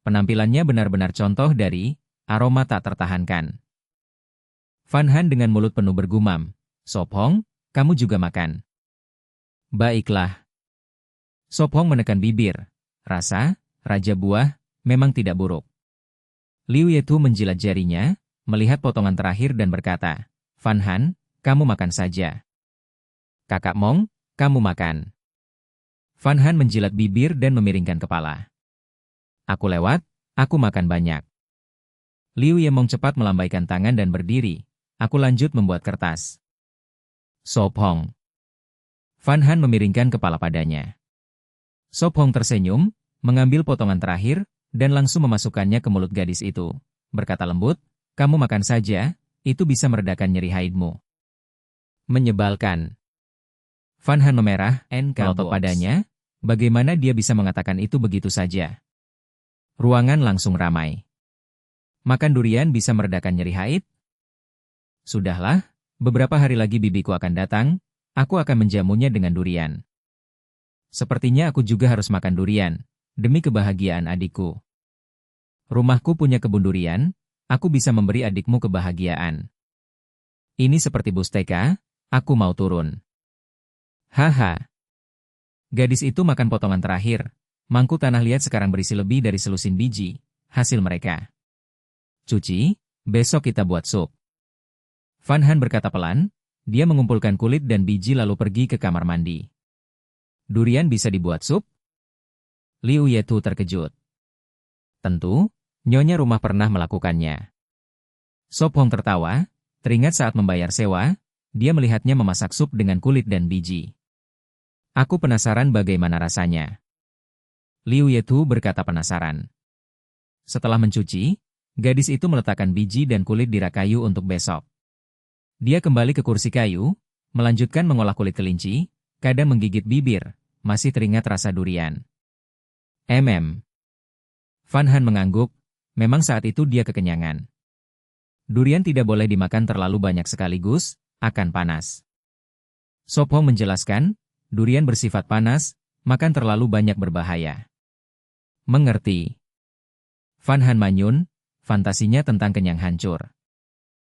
Penampilannya benar-benar contoh dari aroma tak tertahankan. Van Han dengan mulut penuh bergumam, Sop Hong, kamu juga makan. Baiklah. Sop Hong menekan bibir, rasa, raja buah, memang tidak buruk. Liu Yetu menjilat jarinya, melihat potongan terakhir dan berkata, Van Han, kamu makan saja. Kakak Mong, kamu makan. Van Han menjilat bibir dan memiringkan kepala. Aku lewat, aku makan banyak. Liu Yemong cepat melambaikan tangan dan berdiri. Aku lanjut membuat kertas. Sop Hong. Van Han memiringkan kepala padanya. Sop Hong tersenyum, mengambil potongan terakhir, dan langsung memasukkannya ke mulut gadis itu. Berkata lembut, kamu makan saja, itu bisa meredakan nyeri haidmu. Menyebalkan. Van Han memerah, melotot padanya. Bagaimana dia bisa mengatakan itu begitu saja? Ruangan langsung ramai. Makan durian bisa meredakan nyeri haid? Sudahlah, beberapa hari lagi bibiku akan datang, aku akan menjamunya dengan durian. Sepertinya aku juga harus makan durian, demi kebahagiaan adikku. Rumahku punya kebun durian, aku bisa memberi adikmu kebahagiaan. Ini seperti busteka, aku mau turun. Haha. Gadis itu makan potongan terakhir. Mangkuk tanah liat sekarang berisi lebih dari selusin biji, hasil mereka. Cuci, besok kita buat sup. Van Han berkata pelan, dia mengumpulkan kulit dan biji lalu pergi ke kamar mandi. Durian bisa dibuat sup? Liu Yetu terkejut. Tentu, nyonya rumah pernah melakukannya. Sop Hong tertawa, teringat saat membayar sewa, dia melihatnya memasak sup dengan kulit dan biji. Aku penasaran bagaimana rasanya. Liu Yetu berkata penasaran. Setelah mencuci, gadis itu meletakkan biji dan kulit di rak kayu untuk besok. Dia kembali ke kursi kayu, melanjutkan mengolah kulit kelinci, kadang menggigit bibir, masih teringat rasa durian. Van Han mengangguk, memang saat itu dia kekenyangan. Durian tidak boleh dimakan terlalu banyak sekaligus, akan panas. Sop Hong menjelaskan, durian bersifat panas, makan terlalu banyak berbahaya. Mengerti. Van Han manyun, fantasinya tentang kenyang hancur.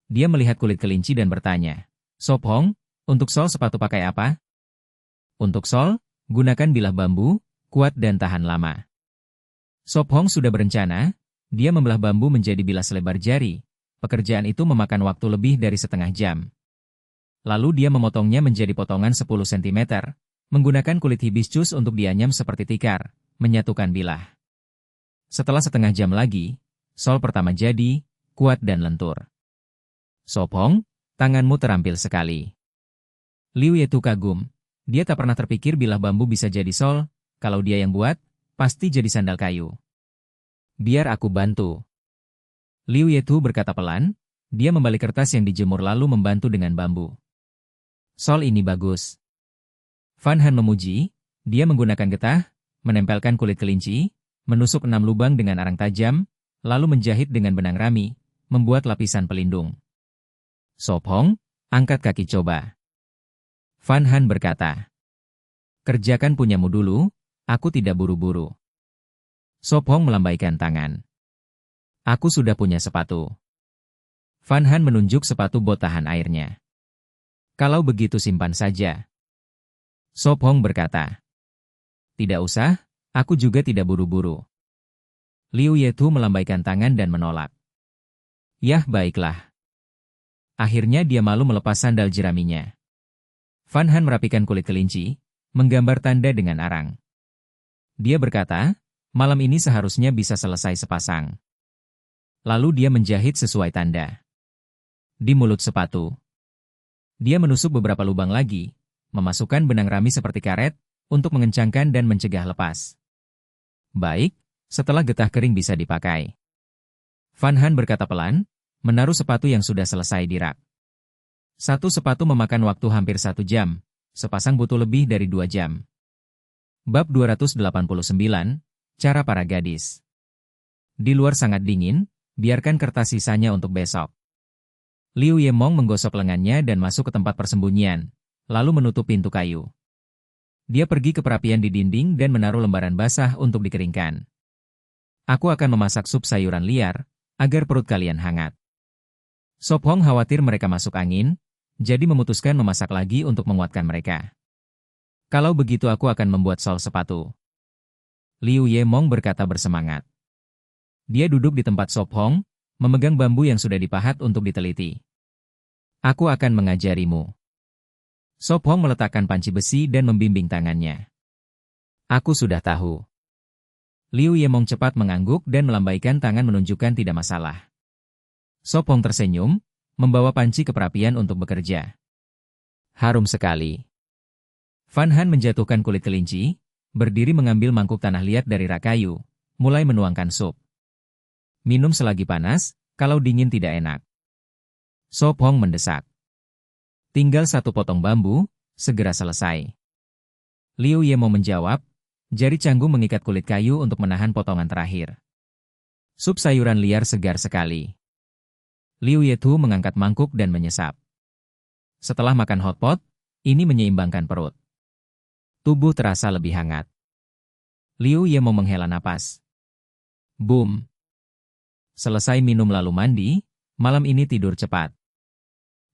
Dia melihat kulit kelinci dan bertanya, Sop Hong, untuk sol sepatu pakai apa? Untuk sol, gunakan bilah bambu, kuat dan tahan lama. Sop Hong sudah berencana, dia membelah bambu menjadi bilah selebar jari. Pekerjaan itu memakan waktu lebih dari setengah jam. Lalu dia memotongnya menjadi potongan 10 cm, menggunakan kulit hibiscus untuk dianyam seperti tikar, menyatukan bilah. Setelah setengah jam lagi, sol pertama jadi, kuat dan lentur. Sop Hong, tanganmu terampil sekali. Liu Yetu kagum, dia tak pernah terpikir bilah bambu bisa jadi sol, kalau dia yang buat, pasti jadi sandal kayu. Biar aku bantu. Liu Yetu berkata pelan, dia membalik kertas yang dijemur lalu membantu dengan bambu. Sol ini bagus. Van Han memuji, dia menggunakan getah, menempelkan kulit kelinci, menusuk 6 lubang dengan arang tajam, lalu menjahit dengan benang rami, membuat lapisan pelindung. Sop Hong, angkat kaki coba. Van Han berkata. Kerjakan punyamu dulu, aku tidak buru-buru. Sop Hong melambaikan tangan. Aku sudah punya sepatu. Van Han menunjuk sepatu bot tahan airnya. Kalau begitu simpan saja. Sop Hong berkata. Tidak usah, aku juga tidak buru-buru. Liu Yetu melambaikan tangan dan menolak. Yah baiklah. Akhirnya dia malu melepas sandal jeraminya. Van Han merapikan kulit kelinci, menggambar tanda dengan arang. Dia berkata, malam ini seharusnya bisa selesai sepasang. Lalu dia menjahit sesuai tanda. Di mulut sepatu. Dia menusuk beberapa lubang lagi, memasukkan benang rami seperti karet, untuk mengencangkan dan mencegah lepas. Baik, setelah getah kering bisa dipakai. Van Han berkata pelan, menaruh sepatu yang sudah selesai di rak. Satu sepatu memakan waktu hampir 1 jam, sepasang butuh lebih dari 2 jam. Bab 289, Cara para gadis. Di luar sangat dingin, biarkan kertas sisanya untuk besok. Liu Yemong menggosok lengannya dan masuk ke tempat persembunyian, lalu menutup pintu kayu. Dia pergi ke perapian di dinding dan menaruh lembaran basah untuk dikeringkan. Aku akan memasak sup sayuran liar, agar perut kalian hangat. Sop Hong khawatir mereka masuk angin, jadi memutuskan memasak lagi untuk menguatkan mereka. Kalau begitu aku akan membuat sol sepatu. Liu Yemong berkata bersemangat. Dia duduk di tempat Sop Hong, memegang bambu yang sudah dipahat untuk diteliti. Aku akan mengajarimu. Sop Hong meletakkan panci besi dan membimbing tangannya. Aku sudah tahu. Liu Yemong cepat mengangguk dan melambaikan tangan menunjukkan tidak masalah. Sop Hong tersenyum, membawa panci ke perapian untuk bekerja. Harum sekali. Van Han menjatuhkan kulit kelinci, berdiri mengambil mangkuk tanah liat dari rak kayu, mulai menuangkan sup. Minum selagi panas, kalau dingin tidak enak. Sop Hong mendesak. Tinggal satu potong bambu, segera selesai. Liu Ye mau menjawab, jari canggung mengikat kulit kayu untuk menahan potongan terakhir. Sup sayuran liar segar sekali. Liu Yetu mengangkat mangkuk dan menyesap. Setelah makan hotpot, ini menyeimbangkan perut. Tubuh terasa lebih hangat. Liu Ye mau menghela napas. Boom. Selesai minum lalu mandi, malam ini tidur cepat.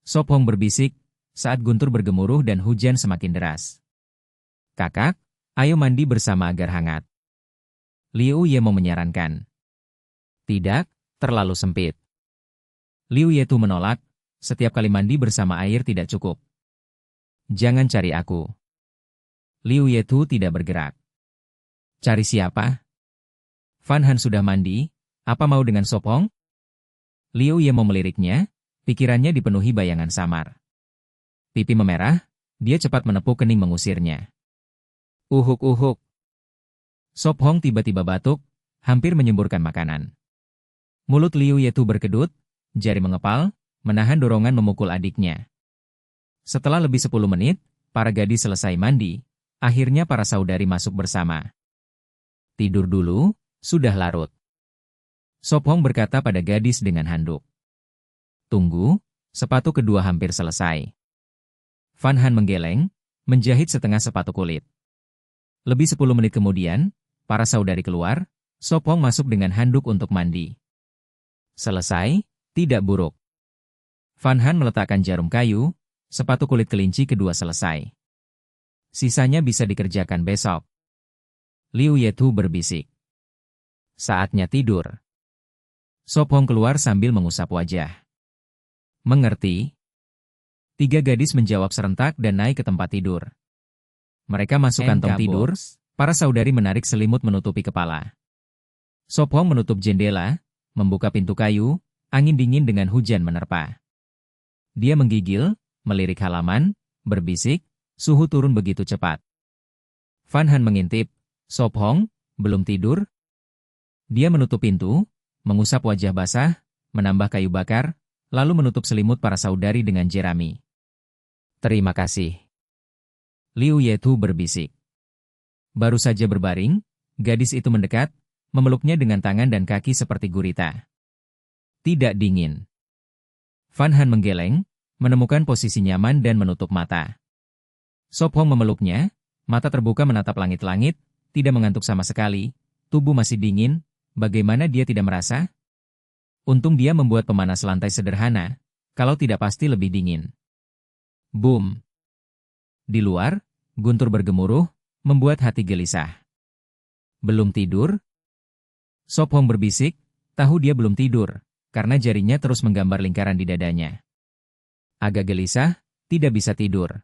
Sop Hong berbisik, saat guntur bergemuruh dan hujan semakin deras. Kakak, ayo mandi bersama agar hangat. Liu Ye mau menyarankan. Tidak, terlalu sempit. Liu Yetu menolak, setiap kali mandi bersama air tidak cukup. Jangan cari aku. Liu Yetu tidak bergerak. Cari siapa? Fan Han sudah mandi, apa mau dengan Sop Hong? Liu Ye mau meliriknya, pikirannya dipenuhi bayangan samar. Pipi memerah, dia cepat menepuk kening mengusirnya. Uhuk-uhuk. Sop Hong tiba-tiba batuk, hampir menyemburkan makanan. Mulut Liu Yetu berkedut, jari mengepal, menahan dorongan memukul adiknya. Setelah lebih 10 menit, para gadis selesai mandi, akhirnya para saudari masuk bersama. Tidur dulu, sudah larut. Sop Hong berkata pada gadis dengan handuk. Tunggu, sepatu kedua hampir selesai. Fan Han menggeleng, menjahit setengah sepatu kulit. Lebih 10 menit kemudian, para saudari keluar, Sop Hong masuk dengan handuk untuk mandi. Selesai, tidak buruk. Fan Han meletakkan jarum kayu, sepatu kulit kelinci kedua selesai. Sisanya bisa dikerjakan besok. Liu Yetu berbisik. Saatnya tidur. Sop Hong keluar sambil mengusap wajah. Mengerti? 3 gadis menjawab serentak dan naik ke tempat tidur. Mereka masuk kantong tidur, para saudari menarik selimut menutupi kepala. Sop Hong menutup jendela, membuka pintu kayu, angin dingin dengan hujan menerpa. Dia menggigil, melirik halaman, berbisik, suhu turun begitu cepat. Fan Han mengintip, Sop Hong, belum tidur? Dia menutup pintu, mengusap wajah basah, menambah kayu bakar, lalu menutup selimut para saudari dengan jerami. Terima kasih. Liu Yetu berbisik. Baru saja berbaring, gadis itu mendekat, memeluknya dengan tangan dan kaki seperti gurita. Tidak dingin. Fan Han menggeleng, menemukan posisi nyaman dan menutup mata. Sop Hong memeluknya, mata terbuka menatap langit-langit, tidak mengantuk sama sekali, tubuh masih dingin, bagaimana dia tidak merasa? Untung dia membuat pemanas lantai sederhana, kalau tidak pasti lebih dingin. Boom. Di luar, guntur bergemuruh, membuat hati gelisah. Belum tidur? Sop Hong berbisik, tahu dia belum tidur, karena jarinya terus menggambar lingkaran di dadanya. Agak gelisah, tidak bisa tidur.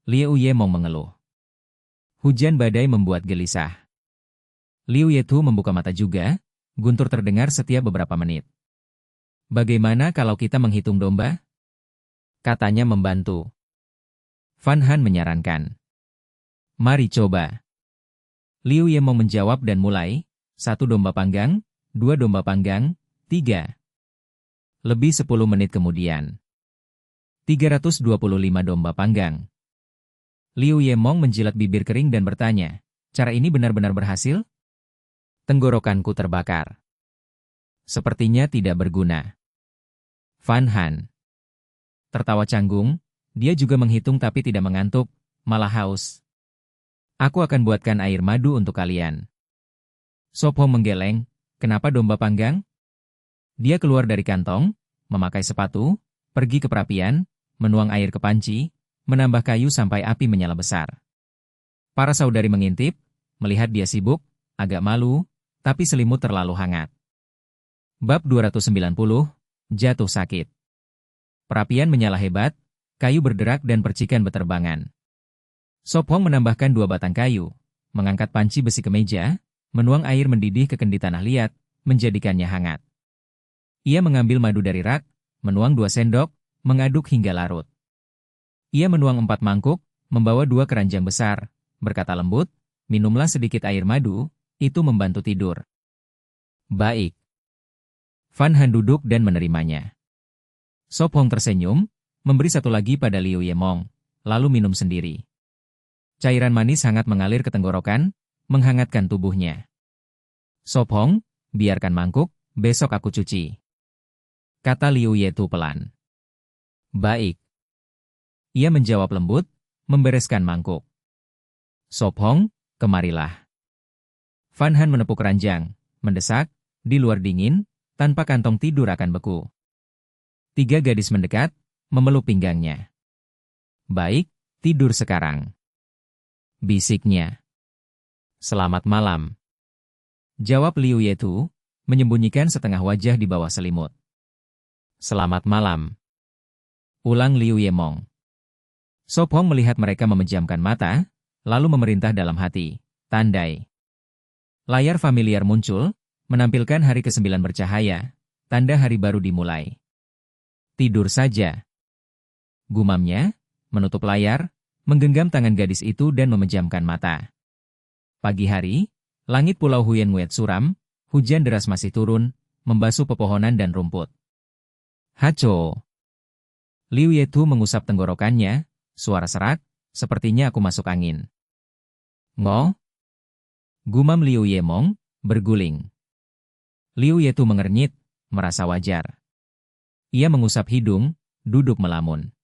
Liu Ye mau mengeluh. Hujan badai membuat gelisah. Liu Yetu membuka mata juga, guntur terdengar setiap beberapa menit. Bagaimana kalau kita menghitung domba? Katanya membantu. Fan Han menyarankan. Mari coba. Liu Ye mau menjawab dan mulai, 1 domba panggang, 2 domba panggang, 3. Lebih 10 menit kemudian. 325 domba panggang. Liu Ye Mong menjilat bibir kering dan bertanya, cara ini benar-benar berhasil? Tenggorokanku terbakar. Sepertinya tidak berguna. Fan Han tertawa canggung, dia juga menghitung tapi tidak mengantuk, malah haus. Aku akan buatkan air madu untuk kalian. Sop Hong menggeleng, kenapa domba panggang? Dia keluar dari kantong, memakai sepatu, pergi ke perapian, menuang air ke panci, menambah kayu sampai api menyala besar. Para saudari mengintip, melihat dia sibuk, agak malu, tapi selimut terlalu hangat. Bab 290, jatuh sakit. Perapian menyala hebat, kayu berderak dan percikan beterbangan. Sop Hong menambahkan 2 batang kayu, mengangkat panci besi ke meja, menuang air mendidih ke kendi tanah liat, menjadikannya hangat. Ia mengambil madu dari rak, menuang 2 sendok, mengaduk hingga larut. Ia menuang 4 mangkuk, membawa 2 keranjang besar, berkata lembut, minumlah sedikit air madu, itu membantu tidur. Baik. Fan Han duduk dan menerimanya. Sop Hong tersenyum, memberi satu lagi pada Liu Yemong, lalu minum sendiri. Cairan manis hangat mengalir ke tenggorokan, menghangatkan tubuhnya. Sop Hong, biarkan mangkuk, besok aku cuci. Kata Liu Yetu pelan. Baik. Ia menjawab lembut, membereskan mangkuk. Sop Hong, kemarilah. Van Han menepuk ranjang, mendesak, di luar dingin, tanpa kantong tidur akan beku. 3 gadis mendekat, memeluk pinggangnya. Baik, tidur sekarang. Bisiknya. Selamat malam. Jawab Liu Yetu, menyembunyikan setengah wajah di bawah selimut. Selamat malam. Ulang Liu Yemong. Sop Hong melihat mereka memejamkan mata, lalu memerintah dalam hati, tandai. Layar familiar muncul, menampilkan hari ke-9 bercahaya, tanda hari baru dimulai. Tidur saja. Gumamnya, menutup layar, menggenggam tangan gadis itu dan memejamkan mata. Pagi hari, langit Pulau Huyen Nguyen suram, hujan deras masih turun, membasuh pepohonan dan rumput. Haco. Liu Yetu mengusap tenggorokannya, suara serak, sepertinya aku masuk angin. Ngo? Gumam Liu Yemong, berguling. Liu Yetu mengernyit, merasa wajar. Ia mengusap hidung, duduk melamun.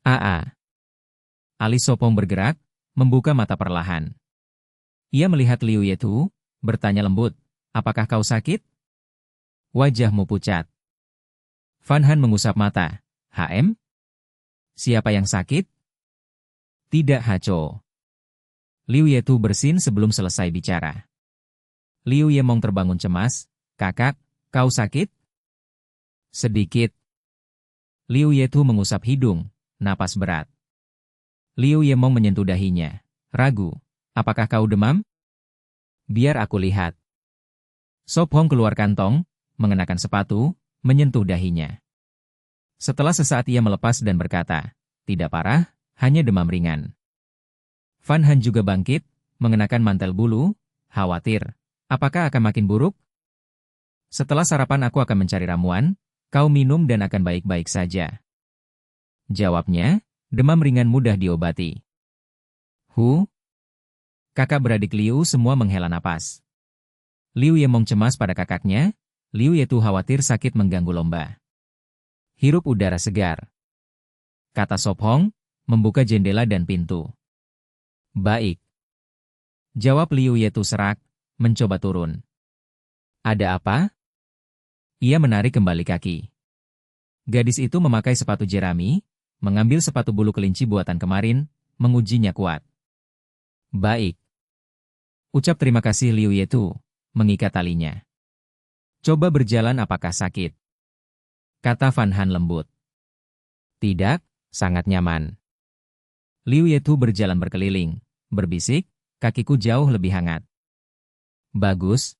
Aa. Alis Sop Hong bergerak, membuka mata perlahan. Ia melihat Liu Yetu, bertanya lembut, apakah kau sakit? Wajahmu pucat. Van Han mengusap mata. HM? Siapa yang sakit? Tidak Haco. Liu Yetu bersin sebelum selesai bicara. Liu Yemong terbangun cemas. Kakak, kau sakit? Sedikit. Liu Yetu mengusap hidung, napas berat. Liu Yemong menyentuh dahinya. Ragu, apakah kau demam? Biar aku lihat. Sop Hong keluar kantong, mengenakan sepatu, menyentuh dahinya. Setelah sesaat ia melepas dan berkata, tidak parah, hanya demam ringan. Van Han juga bangkit, mengenakan mantel bulu, khawatir. Apakah akan makin buruk? Setelah sarapan aku akan mencari ramuan, kau minum dan akan baik-baik saja. Jawabnya, demam ringan mudah diobati. Kakak beradik Liu semua menghela napas. Liu Yemong cemas pada kakaknya, Liu Yetu khawatir sakit mengganggu lomba. Hirup udara segar. Kata Sop Hong, membuka jendela dan pintu. Baik. Jawab Liu Yetu serak, mencoba turun. Ada apa? Ia menarik kembali kaki. Gadis itu memakai sepatu jerami, mengambil sepatu bulu kelinci buatan kemarin, mengujinya kuat. Baik. Ucap terima kasih Liu Yetu, mengikat talinya. Coba berjalan apakah sakit? Kata Van Han lembut. Tidak, sangat nyaman. Liu Yetu berjalan berkeliling, berbisik, kakiku jauh lebih hangat. Bagus.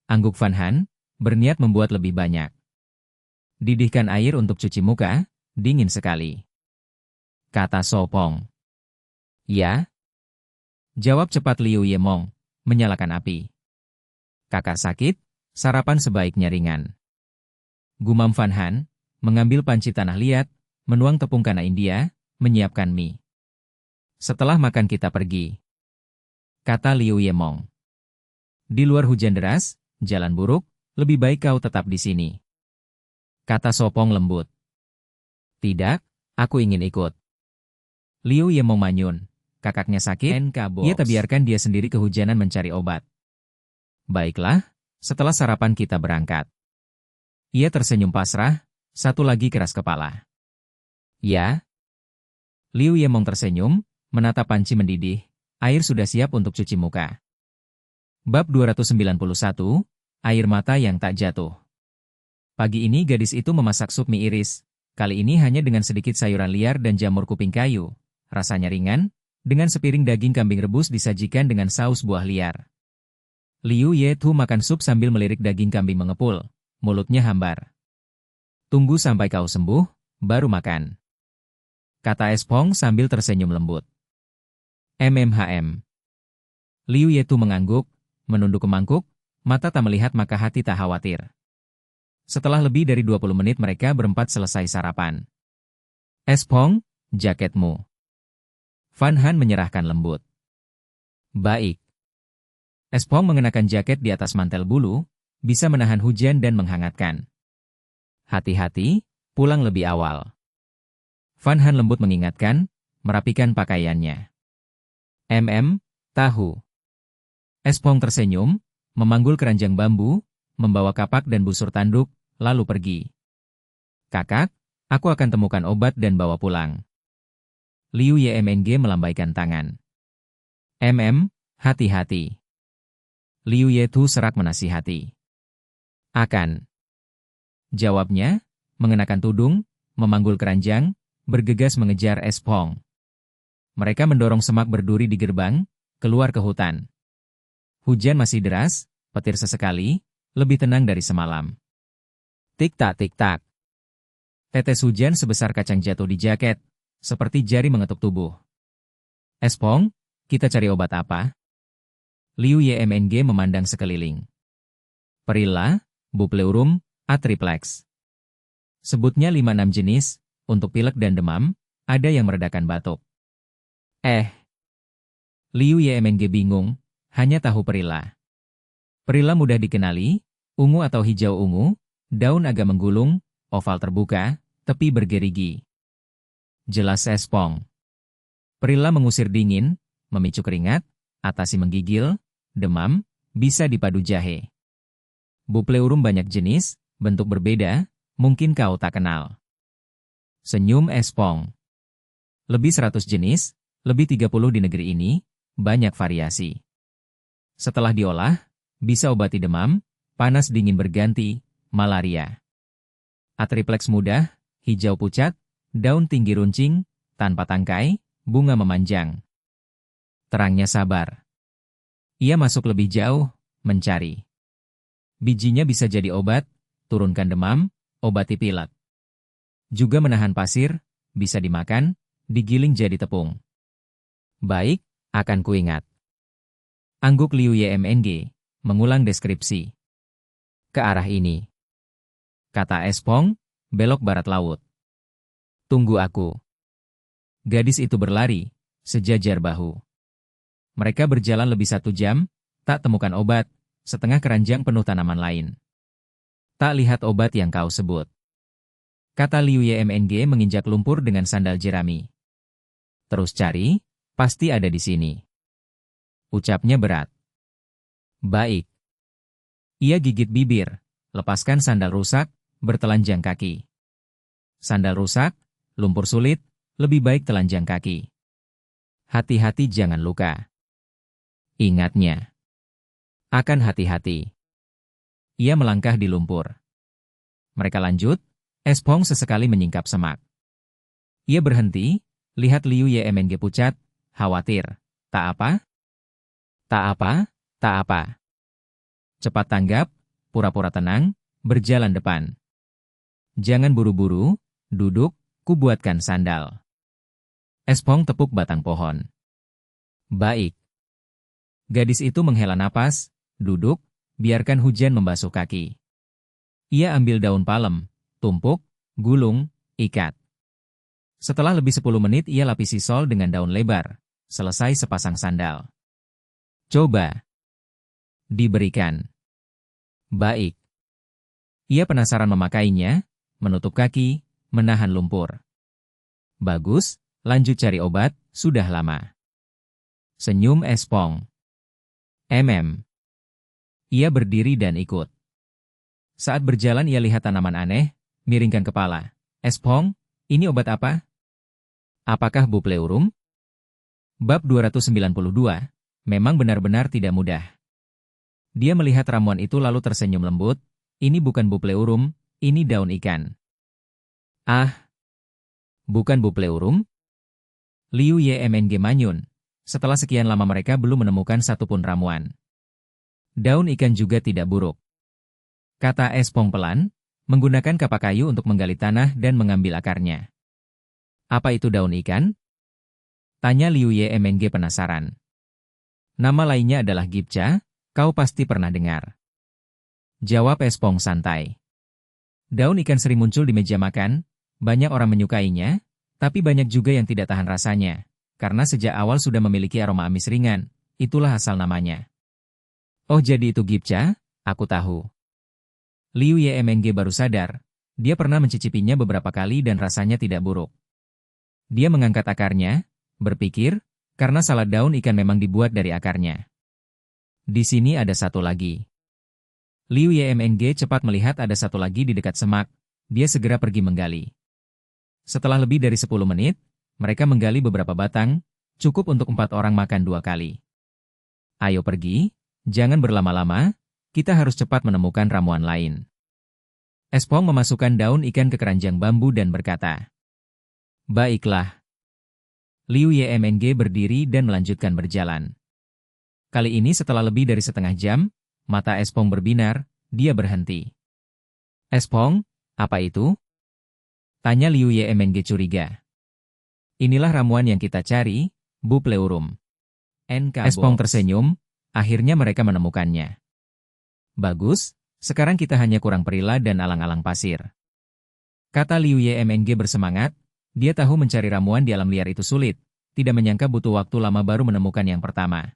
Angguk Van Han, berniat membuat lebih banyak. Didihkan air untuk cuci muka, dingin sekali. Kata Sop Hong. Ya. Jawab cepat Liu Yemong, menyalakan api. Kakak sakit, sarapan sebaiknya ringan. Gumam Van Han, mengambil panci tanah liat, menuang tepung kana India, menyiapkan mie. Setelah makan kita pergi. Kata Liu Yemong. Di luar hujan deras, jalan buruk, lebih baik kau tetap di sini. Kata Sop Hong lembut. Tidak, aku ingin ikut. Liu Yemong manyun. Kakaknya sakit, ia tak biarkan dia sendiri kehujanan mencari obat. Baiklah, setelah sarapan kita berangkat. Ia tersenyum pasrah, satu lagi keras kepala. Ya. Liu Yemong tersenyum, menatap panci mendidih, air sudah siap untuk cuci muka. Bab 291, Air Mata yang Tak Jatuh. Pagi ini gadis itu memasak sup mie iris, kali ini hanya dengan sedikit sayuran liar dan jamur kuping kayu. Rasanya ringan, dengan sepiring daging kambing rebus disajikan dengan saus buah liar. Liu Yetu makan sup sambil melirik daging kambing mengepul, mulutnya hambar. Tunggu sampai kau sembuh, baru makan. Kata Espong sambil tersenyum lembut. Liu Yetu mengangguk, menunduk ke mangkuk, mata tak melihat maka hati tak khawatir. Setelah lebih dari 20 menit mereka berempat selesai sarapan. Espong, jaketmu. Van Han menyerahkan lembut. Baik. Espong mengenakan jaket di atas mantel bulu, bisa menahan hujan dan menghangatkan. Hati-hati, pulang lebih awal. Van Han lembut mengingatkan, merapikan pakaiannya. Tahu. Espong tersenyum, memanggul keranjang bambu, membawa kapak dan busur tanduk, lalu pergi. Kakak, aku akan temukan obat dan bawa pulang. Liu Yemng melambaikan tangan. Hati-hati. Liu Yetu serak menasihati. Akan. Jawabnya, mengenakan tudung, memanggul keranjang, bergegas mengejar Espong. Mereka mendorong semak berduri di gerbang, keluar ke hutan. Hujan masih deras, petir sesekali, lebih tenang dari semalam. Tik-tak, tik-tak. Tetes hujan sebesar kacang jatuh di jaket, seperti jari mengetuk tubuh. Espong, kita cari obat apa? Liu Yemng memandang sekeliling. Perilla, Bupleurum, Atriplex. Sebutnya 5-6 jenis, untuk pilek dan demam, ada yang meredakan batuk. Liu Yemng bingung, hanya tahu perilla. Perilla mudah dikenali, ungu atau hijau ungu, daun agak menggulung, oval terbuka, tepi bergerigi. Jelas Espong. Perilla mengusir dingin, memicu keringat, atasi menggigil, demam, bisa dipadu jahe. Bupleurum banyak jenis, bentuk berbeda, mungkin kau tak kenal. Senyum Espong. Lebih 100 jenis, lebih 30 di negeri ini, banyak variasi. Setelah diolah, bisa obati demam, panas dingin berganti, malaria. Atriplex mudah, hijau pucat, daun tinggi runcing, tanpa tangkai, bunga memanjang. Terangnya sabar. Ia masuk lebih jauh, mencari. Bijinya bisa jadi obat, turunkan demam, obati pilek. Juga menahan pasir, bisa dimakan, digiling jadi tepung. Baik, akan kuingat. Angguk Liu Yemng, mengulang deskripsi. Ke arah ini. Kata Espong, belok barat laut. Tunggu aku. Gadis itu berlari, sejajar bahu. Mereka berjalan lebih 1 jam, tak temukan obat, setengah keranjang penuh tanaman lain. Tak lihat obat yang kau sebut. Kata Liu Yemng menginjak lumpur dengan sandal jerami. Terus cari, pasti ada di sini. Ucapnya berat. Baik. Ia gigit bibir, lepaskan sandal rusak, bertelanjang kaki. Sandal rusak, lumpur sulit, lebih baik telanjang kaki. Hati-hati jangan luka. Ingatnya. Akan hati-hati. Ia melangkah di lumpur. Mereka lanjut, Espong sesekali menyingkap semak. Ia berhenti, lihat Liu Yemng pucat, khawatir. Tak apa? Tak apa, tak apa. Cepat tanggap, pura-pura tenang, berjalan depan. Jangan buru-buru, duduk, kubuatkan sandal. Espong tepuk batang pohon. Baik. Gadis itu menghela napas, duduk, biarkan hujan membasuh kaki. Ia ambil daun palem, tumpuk, gulung, ikat. Setelah lebih 10 menit ia lapisi sol dengan daun lebar, selesai sepasang sandal. Coba. Diberikan. Baik. Ia penasaran memakainya, menutup kaki, menahan lumpur. Bagus, lanjut cari obat, sudah lama. Senyum Espong. Ia berdiri dan ikut. Saat berjalan ia lihat tanaman aneh, miringkan kepala. Espong, ini obat apa? Apakah Bupleurum? Bab 292, memang benar-benar tidak mudah. Dia melihat ramuan itu lalu tersenyum lembut, ini bukan Bupleurum, ini daun ikan. Ah, bukan Bupleurum? Liu Yemng manyun, setelah sekian lama mereka belum menemukan satupun ramuan. Daun ikan juga tidak buruk. Kata Espong pelan, menggunakan kapak kayu untuk menggali tanah dan mengambil akarnya. Apa itu daun ikan? Tanya Liu Yemng penasaran. Nama lainnya adalah Gipca, kau pasti pernah dengar. Jawab Espong santai. Daun ikan sering muncul di meja makan, banyak orang menyukainya, Tapi banyak juga yang tidak tahan rasanya, karena sejak awal sudah memiliki aroma amis ringan, itulah asal namanya. Oh jadi itu gipcha? Aku tahu. Liu Yemng baru sadar, dia pernah mencicipinya beberapa kali dan rasanya tidak buruk. Dia mengangkat akarnya, berpikir, karena salad daun ikan memang dibuat dari akarnya. Di sini ada satu lagi. Liu Yemng cepat melihat ada satu lagi di dekat semak, dia segera pergi menggali. Setelah lebih dari 10 menit, mereka menggali beberapa batang, cukup untuk 4 orang makan 2 kali. Ayo pergi, jangan berlama-lama, kita harus cepat menemukan ramuan lain. Espong memasukkan daun ikan ke keranjang bambu dan berkata, "Baiklah." Liu Yemng berdiri dan melanjutkan berjalan. Kali ini setelah lebih dari setengah jam, mata Espong berbinar, dia berhenti. "Espong, apa itu?" tanya Liu Yemng curiga. "Inilah ramuan yang kita cari, Bu Pleurum." Espong tersenyum, akhirnya mereka menemukannya. "Bagus, sekarang kita hanya kurang perila dan alang-alang pasir." Kata Liu Yemng bersemangat, dia tahu mencari ramuan di alam liar itu sulit, tidak menyangka butuh waktu lama baru menemukan yang pertama.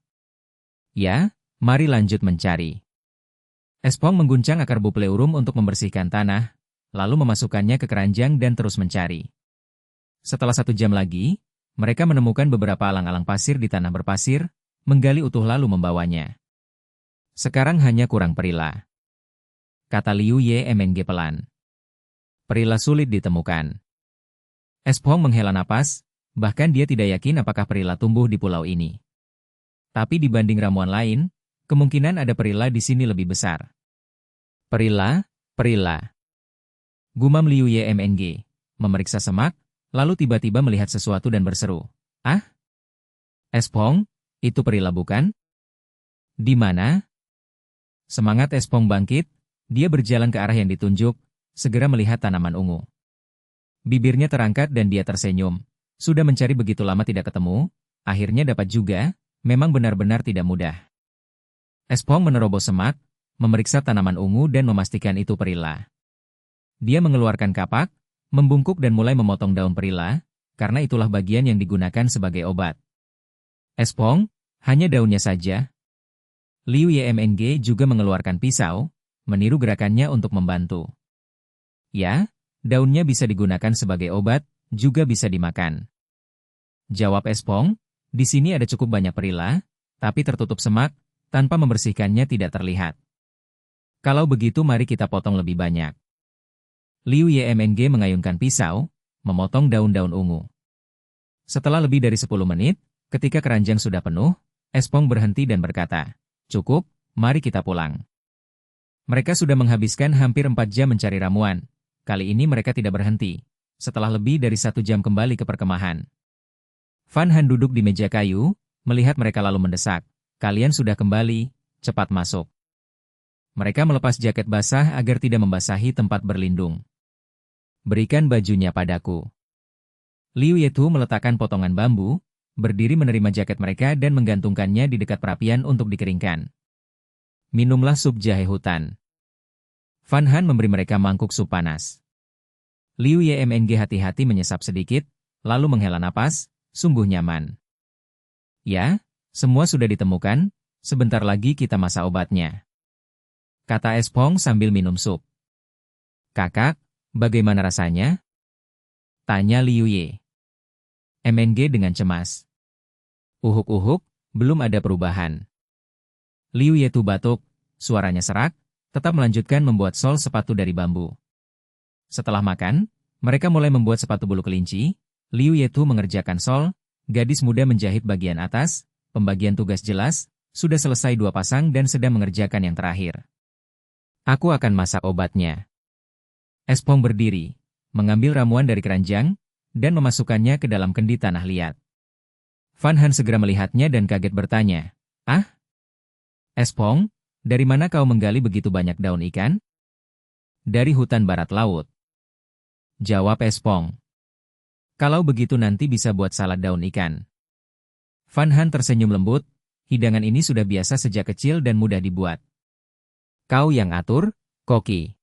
"Ya, mari lanjut mencari." Espong mengguncang akar Bu Pleurum untuk membersihkan tanah, lalu memasukkannya ke keranjang dan terus mencari. Setelah 1 jam lagi, mereka menemukan beberapa alang-alang pasir di tanah berpasir, menggali utuh lalu membawanya. "Sekarang hanya kurang perila," kata Liu Yemng pelan. "Perila sulit ditemukan." Espong menghela napas, bahkan dia tidak yakin apakah perila tumbuh di pulau ini. Tapi dibanding ramuan lain, kemungkinan ada perila di sini lebih besar. "Perila, perila," gumam Liu Yemng, memeriksa semak, lalu tiba-tiba melihat sesuatu dan berseru, "Ah? Espong, itu perila bukan? Di mana?" Semangat Espong bangkit, dia berjalan ke arah yang ditunjuk, segera melihat tanaman ungu. Bibirnya terangkat dan dia tersenyum. Sudah mencari begitu lama tidak ketemu, akhirnya dapat juga, memang benar-benar tidak mudah. Espong menerobos semak, memeriksa tanaman ungu dan memastikan itu perila. Dia mengeluarkan kapak, membungkuk dan mulai memotong daun perila, karena itulah bagian yang digunakan sebagai obat. "Espong, hanya daunnya saja." Liu Yemng juga mengeluarkan pisau, meniru gerakannya untuk membantu. "Ya, daunnya bisa digunakan sebagai obat, juga bisa dimakan." Jawab Espong, "Di sini ada cukup banyak perila, tapi tertutup semak, tanpa membersihkannya tidak terlihat. Kalau begitu mari kita potong lebih banyak." Liu Yemng mengayunkan pisau, memotong daun-daun ungu. Setelah lebih dari 10 menit, ketika keranjang sudah penuh, Espong berhenti dan berkata, "Cukup, mari kita pulang." Mereka sudah menghabiskan hampir 4 jam mencari ramuan. Kali ini mereka tidak berhenti. Setelah lebih dari 1 jam kembali ke perkemahan. Van Han duduk di meja kayu, melihat mereka lalu mendesak, "Kalian sudah kembali, cepat masuk." Mereka melepas jaket basah agar tidak membasahi tempat berlindung. "Berikan bajunya padaku." Liu Yetu meletakkan potongan bambu, berdiri menerima jaket mereka dan menggantungkannya di dekat perapian untuk dikeringkan. "Minumlah sup jahe hutan." Van Han memberi mereka mangkuk sup panas. Liu Yemng hati-hati menyesap sedikit, lalu menghela napas, sungguh nyaman. "Ya, semua sudah ditemukan, sebentar lagi kita masak obatnya," kata Espong sambil minum sup. "Kakak, bagaimana rasanya?" tanya Liu Yemng dengan cemas. "Uhuk-uhuk, belum ada perubahan." Liu Yetu batuk, suaranya serak, tetap melanjutkan membuat sol sepatu dari bambu. Setelah makan, mereka mulai membuat sepatu bulu kelinci. Liu Yetu mengerjakan sol, gadis muda menjahit bagian atas, pembagian tugas jelas, sudah selesai 2 pasang dan sedang mengerjakan yang terakhir. "Aku akan masak obatnya." Espong berdiri, mengambil ramuan dari keranjang, dan memasukkannya ke dalam kendi tanah liat. Van Han segera melihatnya dan kaget bertanya, "Ah? Espong, dari mana kau menggali begitu banyak daun ikan?" "Dari hutan barat laut," jawab Espong. "Kalau begitu nanti bisa buat salad daun ikan." Van Han tersenyum lembut, hidangan ini sudah biasa sejak kecil dan mudah dibuat. "Kau yang atur, Koki."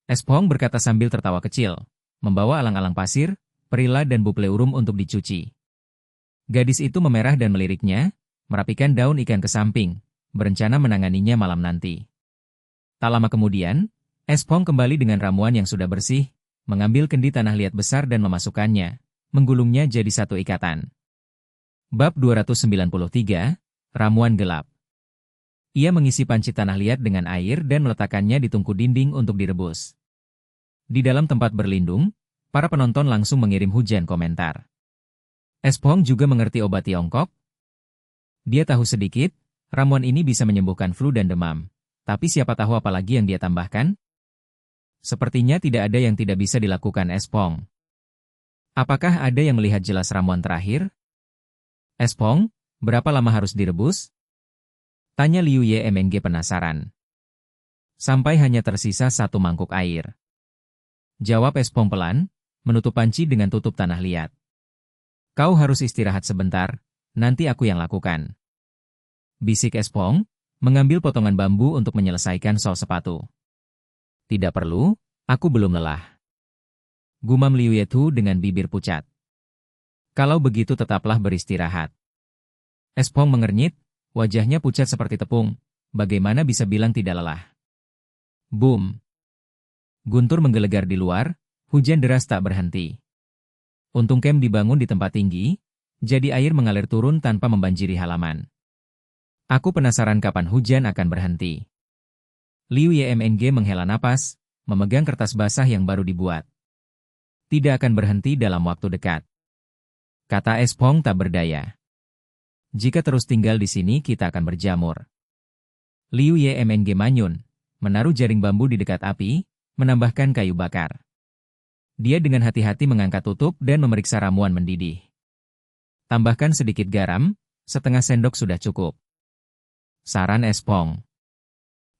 Espong berkata sambil tertawa kecil, membawa alang-alang pasir, perila dan bupleurum untuk dicuci. Gadis itu memerah dan meliriknya, merapikan daun ikan ke samping, berencana menanganinya malam nanti. Tak lama kemudian, Espong kembali dengan ramuan yang sudah bersih, mengambil kendi tanah liat besar dan memasukkannya, menggulungnya jadi satu ikatan. Bab 293, Ramuan Gelap. Ia mengisi panci tanah liat dengan air dan meletakkannya di tungku dinding untuk direbus. Di dalam tempat berlindung, para penonton langsung mengirim hujan komentar. Espong juga mengerti obat Tiongkok. Dia tahu sedikit, ramuan ini bisa menyembuhkan flu dan demam. Tapi siapa tahu apa lagi yang dia tambahkan? Sepertinya tidak ada yang tidak bisa dilakukan Espong. Apakah ada yang melihat jelas ramuan terakhir? Espong, berapa lama harus direbus? Tanya Liu Yemng penasaran. Sampai hanya tersisa 1 mangkuk air. Jawab Espong pelan, menutup panci dengan tutup tanah liat. Kau harus istirahat sebentar, nanti aku yang lakukan. Bisik Espong, mengambil potongan bambu untuk menyelesaikan sol sepatu. Tidak perlu, aku belum lelah. Gumam Liu Yetu dengan bibir pucat. Kalau begitu tetaplah beristirahat. Espong mengernyit, wajahnya pucat seperti tepung, bagaimana bisa bilang tidak lelah. Boom. Guntur menggelegar di luar, hujan deras tak berhenti. Untung kem dibangun di tempat tinggi, jadi air mengalir turun tanpa membanjiri halaman. Aku penasaran kapan hujan akan berhenti. Liu Yemng menghela napas, memegang kertas basah yang baru dibuat. Tidak akan berhenti dalam waktu dekat. Kata Espong tak berdaya. Jika terus tinggal di sini kita akan berjamur. Liu Yemng manyun, menaruh jaring bambu di dekat api, menambahkan kayu bakar. Dia dengan hati-hati mengangkat tutup dan memeriksa ramuan mendidih. Tambahkan sedikit garam, setengah sendok sudah cukup. Saran Espong.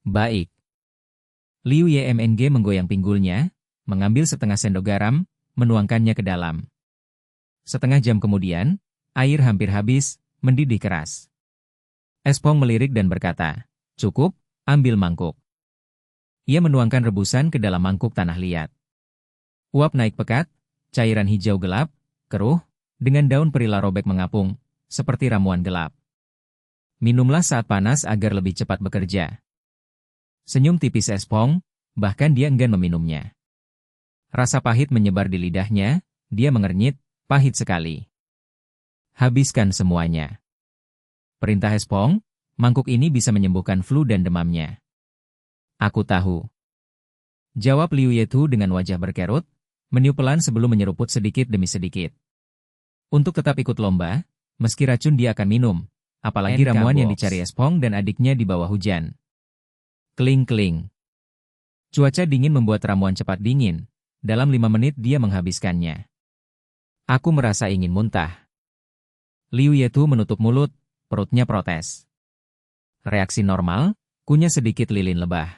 Baik. Liu Yemng menggoyang pinggulnya, mengambil setengah sendok garam, menuangkannya ke dalam. Setengah jam kemudian, air hampir habis, mendidih keras. Espong melirik dan berkata, cukup, ambil mangkuk. Ia menuangkan rebusan ke dalam mangkuk tanah liat. Uap naik pekat, cairan hijau gelap, keruh, dengan daun perila robek mengapung, seperti ramuan gelap. Minumlah saat panas agar lebih cepat bekerja. Senyum tipis Espong, bahkan dia enggan meminumnya. Rasa pahit menyebar di lidahnya, dia mengernyit, pahit sekali. Habiskan semuanya. Perintah Espong, mangkuk ini bisa menyembuhkan flu dan demamnya. Aku tahu. Jawab Liu Yetu dengan wajah berkerut, meniup pelan sebelum menyeruput sedikit demi sedikit. Untuk tetap ikut lomba, meski racun dia akan minum, apalagi ramuan yang dicari Espong dan adiknya di bawah hujan. Kling-kling. Cuaca dingin membuat ramuan cepat dingin, dalam 5 menit dia menghabiskannya. Aku merasa ingin muntah. Liu Yetu menutup mulut, perutnya protes. Reaksi normal, kunyah sedikit lilin lebah.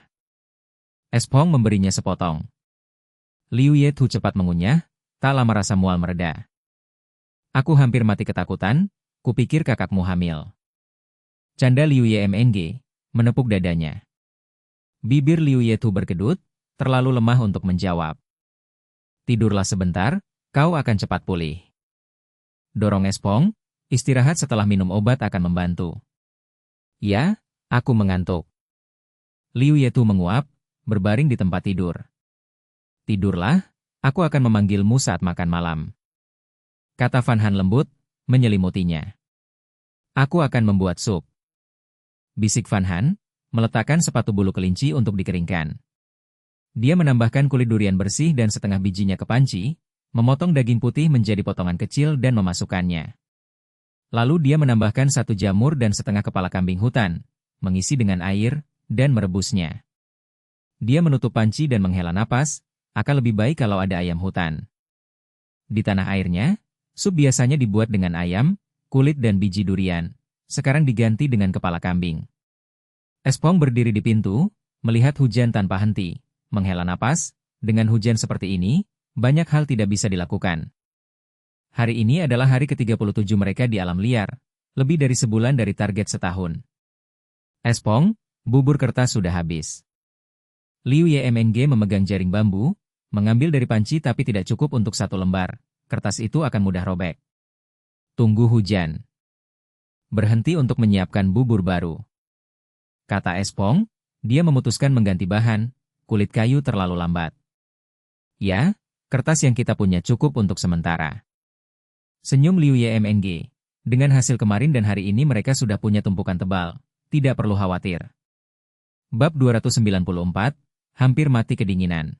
Espong memberinya sepotong. Liu Yetu cepat mengunyah, tak lama rasa mual mereda. Aku hampir mati ketakutan, kupikir kakakmu hamil. Canda Liu Yemng, menepuk dadanya. Bibir Liu Yetu berkedut, terlalu lemah untuk menjawab. Tidurlah sebentar, kau akan cepat pulih. Dorong Espong, istirahat setelah minum obat akan membantu. Ya, aku mengantuk. Liu Yetu menguap, berbaring di tempat tidur. Tidurlah, aku akan memanggilmu saat makan malam. Kata Van Han lembut, menyelimutinya. Aku akan membuat sup. Bisik Van Han, meletakkan sepatu bulu kelinci untuk dikeringkan. Dia menambahkan kulit durian bersih dan setengah bijinya ke panci, memotong daging putih menjadi potongan kecil dan memasukkannya. Lalu dia menambahkan 1 jamur dan setengah kepala kambing hutan, mengisi dengan air, dan merebusnya. Dia menutup panci dan menghela napas, akan lebih baik kalau ada ayam hutan. Di tanah airnya, sup biasanya dibuat dengan ayam, kulit dan biji durian, sekarang diganti dengan kepala kambing. Espong berdiri di pintu, melihat hujan tanpa henti, menghela napas, dengan hujan seperti ini, banyak hal tidak bisa dilakukan. Hari ini adalah hari ke-37 mereka di alam liar, lebih dari sebulan dari target setahun. Espong, bubur kertas sudah habis. Liu Yemng memegang jaring bambu, mengambil dari panci tapi tidak cukup untuk 1 lembar, kertas itu akan mudah robek. Tunggu hujan. Berhenti untuk menyiapkan bubur baru. Kata Espong, dia memutuskan mengganti bahan, kulit kayu terlalu lambat. Ya, kertas yang kita punya cukup untuk sementara. Senyum Liu Yemng. Dengan hasil kemarin dan hari ini mereka sudah punya tumpukan tebal, tidak perlu khawatir. Bab 294, hampir mati kedinginan.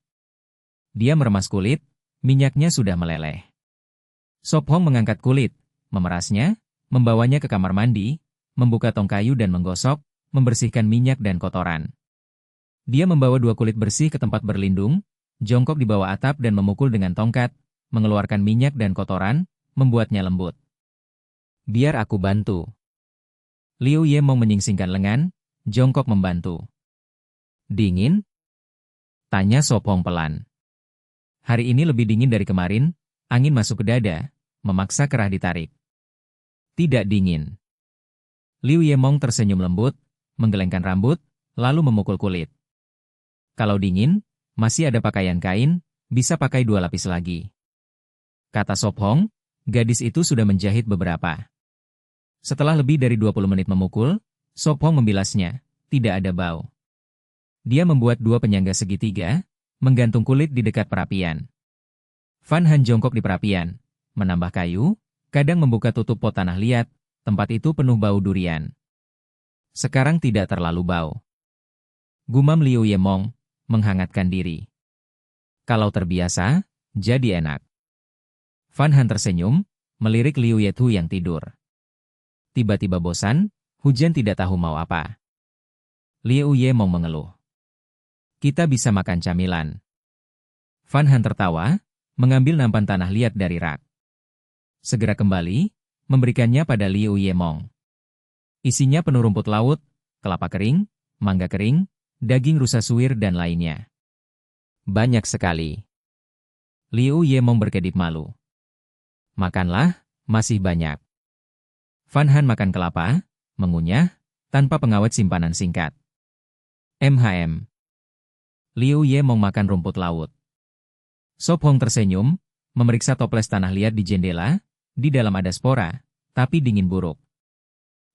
Dia meremas kulit, minyaknya sudah meleleh. Sop Hong mengangkat kulit, memerasnya, membawanya ke kamar mandi, membuka tong kayu dan menggosok, membersihkan minyak dan kotoran. Dia membawa 2 kulit bersih ke tempat berlindung, jongkok di bawah atap dan memukul dengan tongkat, mengeluarkan minyak dan kotoran, membuatnya lembut. Biar aku bantu. Liu Ye mau menyingsingkan lengan, jongkok membantu. Dingin? Tanya Sop Hong pelan. Hari ini lebih dingin dari kemarin, angin masuk ke dada, memaksa kerah ditarik. Tidak dingin. Liu Yemong tersenyum lembut, menggelengkan rambut, lalu memukul kulit. Kalau dingin, masih ada pakaian kain, bisa pakai 2 lapis lagi. Kata Sop Hong, gadis itu sudah menjahit beberapa. Setelah lebih dari 20 menit memukul, Sop Hong membilasnya, tidak ada bau. Dia membuat 2 penyangga segitiga, menggantung kulit di dekat perapian. Fan Han jongkok di perapian, menambah kayu, kadang membuka tutup pot tanah liat, tempat itu penuh bau durian. Sekarang tidak terlalu bau. Gumam Liu Yemong, menghangatkan diri. Kalau terbiasa, jadi enak. Fan Han tersenyum, melirik Liu Yetu yang tidur. Tiba-tiba bosan, hujan tidak tahu mau apa. Liu Yemong mengeluh. Kita bisa makan camilan. Fan Han tertawa, mengambil nampan tanah liat dari rak. Segera kembali, memberikannya pada Liu Yemong. Isinya penuh rumput laut, kelapa kering, mangga kering, daging rusa suwir dan lainnya. Banyak sekali. Liu Yemong berkedip malu. Makanlah, masih banyak. Fan Han makan kelapa, mengunyah, tanpa pengawet simpanan singkat. MHM. Liu Yemong makan rumput laut. Sop Hong tersenyum, memeriksa toples tanah liat di jendela, di dalam ada spora, tapi dingin buruk.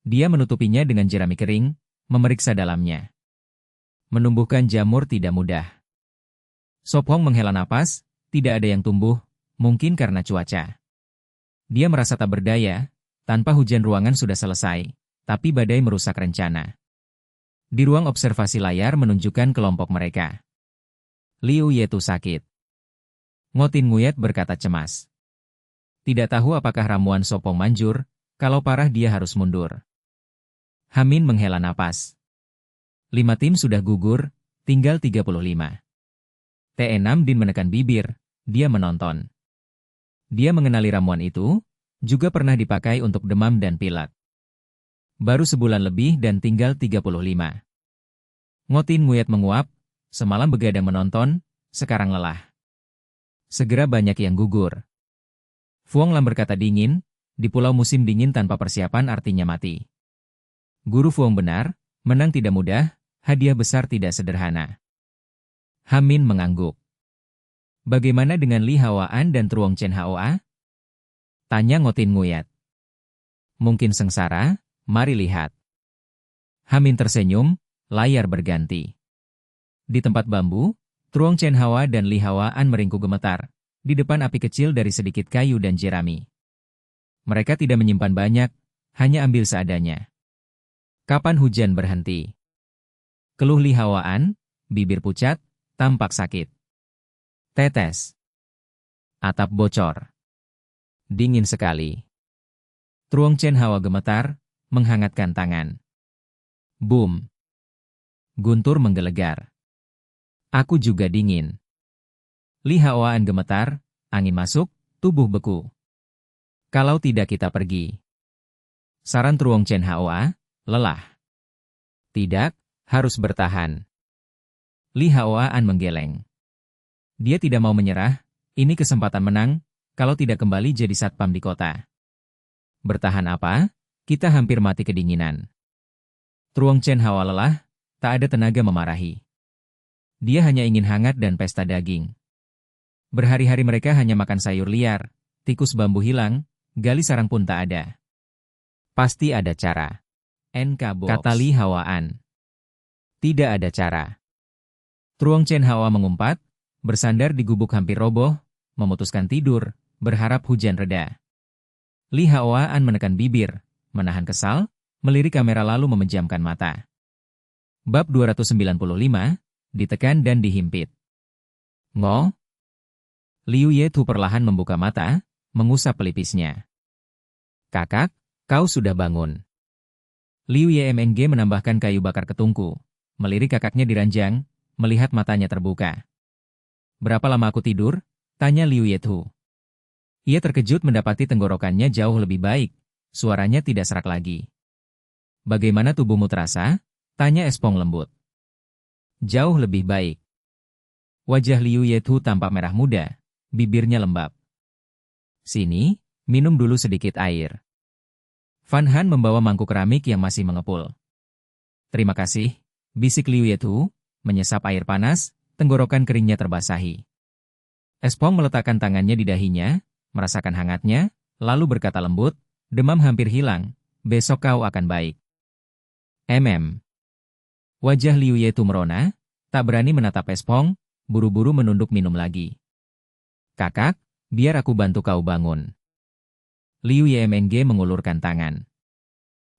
Dia menutupinya dengan jerami kering, memeriksa dalamnya. Menumbuhkan jamur tidak mudah. Sop Hong menghela napas, tidak ada yang tumbuh, mungkin karena cuaca. Dia merasa tak berdaya, tanpa hujan ruangan sudah selesai, tapi badai merusak rencana. Di ruang observasi layar menunjukkan kelompok mereka. Liu Yetu sakit. Ngotin Nguyet berkata cemas. Tidak tahu apakah ramuan Sop Hong manjur, kalau parah dia harus mundur. Hamin menghela napas. 5 tim sudah gugur, tinggal 35. T6 Din menekan bibir, dia menonton. Dia mengenali ramuan itu, juga pernah dipakai untuk demam dan pilek. Baru sebulan lebih dan tinggal 35. Ngotin Nguyet menguap, semalam begadang menonton, sekarang lelah. Segera banyak yang gugur. Fuang Lam berkata dingin, di pulau musim dingin tanpa persiapan artinya mati. Guru Fuang benar, menang tidak mudah, hadiah besar tidak sederhana. Hamin mengangguk. Bagaimana dengan Li Hawaan dan Truong Chen Hoa? Tanya Ngotin Nguyet. Mungkin sengsara, mari lihat. Hamin tersenyum, layar berganti. Di tempat bambu, Truong Chen Hoa dan Li Hawaan meringkuk gemetar, di depan api kecil dari sedikit kayu dan jerami. Mereka tidak menyimpan banyak, hanya ambil seadanya. Kapan hujan berhenti? Keluh Li Hawaan, bibir pucat, tampak sakit. Tetes. Atap bocor. Dingin sekali. Truong Chen Hoa gemetar, menghangatkan tangan. Boom. Guntur menggelegar. Aku juga dingin. Li Hawaan gemetar, angin masuk, tubuh beku. Kalau tidak kita pergi. Saran Truong Chen Hoa, lelah. Tidak, harus bertahan. Li Hawaan menggeleng. Dia tidak mau menyerah, ini kesempatan menang, kalau tidak kembali jadi satpam di kota. Bertahan apa? Kita hampir mati kedinginan. Truong Chen Hoa lelah, tak ada tenaga memarahi. Dia hanya ingin hangat dan pesta daging. Berhari-hari mereka hanya makan sayur liar, tikus bambu hilang, gali sarang pun tak ada. Pasti ada cara. NK Box. Kata Li Hawaan. Tidak ada cara. Truong Chen Hawa mengumpat, bersandar di gubuk hampir roboh, memutuskan tidur, berharap hujan reda. Li Hawaan menekan bibir, menahan kesal, melirik kamera lalu memejamkan mata. Bab 295, ditekan dan dihimpit. Ngo? Liu Yetu perlahan membuka mata, mengusap pelipisnya. Kakak, kau sudah bangun. Liu Yemng menambahkan kayu bakar ke tungku, melirik kakaknya di ranjang, melihat matanya terbuka. Berapa lama aku tidur? Tanya Liu Yetu. Ia terkejut mendapati tenggorokannya jauh lebih baik, suaranya tidak serak lagi. Bagaimana tubuhmu terasa? Tanya Espong lembut. Jauh lebih baik. Wajah Liu Yetu tampak merah muda, bibirnya lembab. Sini, minum dulu sedikit air. Fan Han membawa mangkuk keramik yang masih mengepul. Terima kasih, bisik Liu Yetu, menyesap air panas, tenggorokan keringnya terbasahi. Espong meletakkan tangannya di dahinya, merasakan hangatnya, lalu berkata lembut, demam hampir hilang, besok kau akan baik. Wajah Liu Yetu merona, tak berani menatap Espong, buru-buru menunduk minum lagi. Kakak, biar aku bantu kau bangun. Liu Yemng mengulurkan tangan.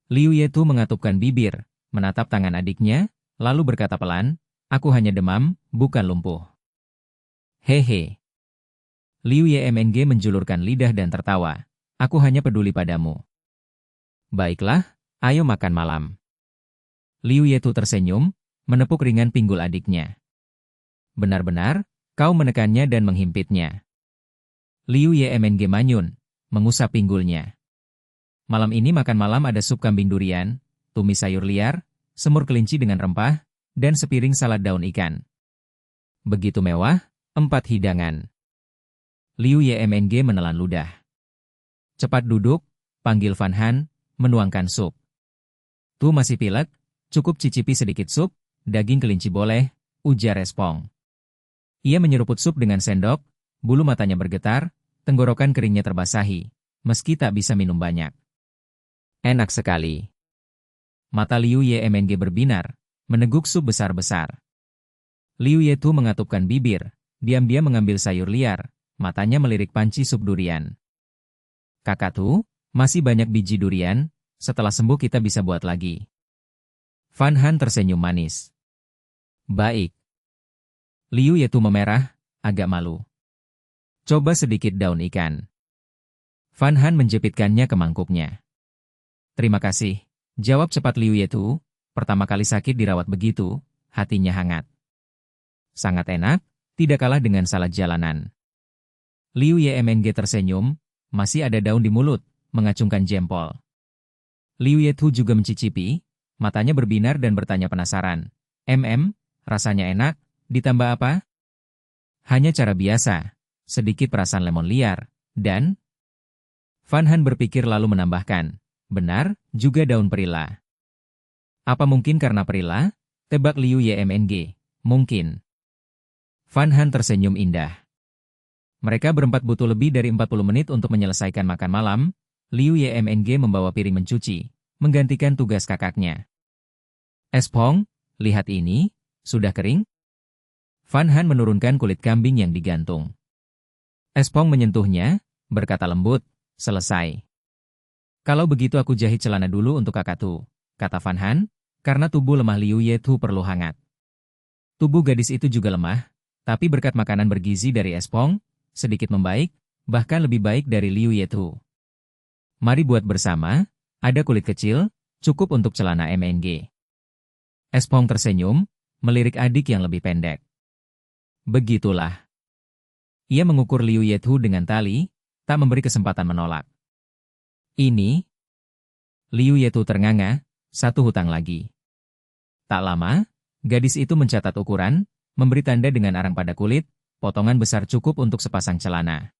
Liu Yetu mengatupkan bibir, menatap tangan adiknya, lalu berkata pelan, aku hanya demam, bukan lumpuh. Hehe. Liu Yemng menjulurkan lidah dan tertawa, aku hanya peduli padamu. Baiklah, ayo makan malam. Liu Yetu tersenyum, menepuk ringan pinggul adiknya. Benar-benar, kau menekannya dan menghimpitnya. Liu Yemng manyun, mengusap pinggulnya. Malam ini makan malam ada sup kambing durian, tumis sayur liar, semur kelinci dengan rempah, dan sepiring salad daun ikan. Begitu mewah, 4 hidangan. Liu Yemng menelan ludah. Cepat duduk, panggil Fan Han, menuangkan sup. Tuh masih pilek, cukup cicipi sedikit sup, daging kelinci boleh, ujar Espong. Ia menyeruput sup dengan sendok, bulu matanya bergetar, tenggorokan keringnya terbasahi, meski tak bisa minum banyak. Enak sekali. Mata Liu Yemng berbinar, meneguk sup besar-besar. Liu Yetu mengatupkan bibir, diam-diam mengambil sayur liar, matanya melirik panci sup durian. Kakak tuh, masih banyak biji durian, setelah sembuh kita bisa buat lagi. Fan Han tersenyum manis. Baik. Liu Yetu memerah, agak malu. Coba sedikit daun ikan. Fan Han menjepitkannya ke mangkuknya. Terima kasih, jawab cepat Liu Yetu, pertama kali sakit dirawat begitu, hatinya hangat. Sangat enak, tidak kalah dengan salad jalanan. Liu Yemng tersenyum, masih ada daun di mulut, mengacungkan jempol. Liu Yetu juga mencicipi, matanya berbinar dan bertanya penasaran. Rasanya enak, ditambah apa? Hanya cara biasa. Sedikit perasan lemon liar, dan Fan Han berpikir lalu menambahkan, benar, juga daun perila. Apa mungkin karena perila? Tebak Liu Yemng, mungkin. Fan Han tersenyum indah. Mereka berempat butuh lebih dari 40 menit untuk menyelesaikan makan malam. Liu Yemng membawa piring mencuci, menggantikan tugas kakaknya. Espong, lihat ini, sudah kering? Fan Han menurunkan kulit kambing yang digantung. Espong menyentuhnya, berkata lembut, selesai. Kalau begitu aku jahit celana dulu untuk kakak Tu, kata Fan Han, karena tubuh lemah Liu Yetu perlu hangat. Tubuh gadis itu juga lemah, tapi berkat makanan bergizi dari Espong, sedikit membaik, bahkan lebih baik dari Liu Yetu. Mari buat bersama, ada kulit kecil, cukup untuk celana MNG. Espong tersenyum, melirik adik yang lebih pendek. Begitulah. Ia mengukur Liu Yetu dengan tali, tak memberi kesempatan menolak. Ini, Liu Yetu ternganga, satu hutang lagi. Tak lama, gadis itu mencatat ukuran, memberi tanda dengan arang pada kulit, potongan besar cukup untuk sepasang celana.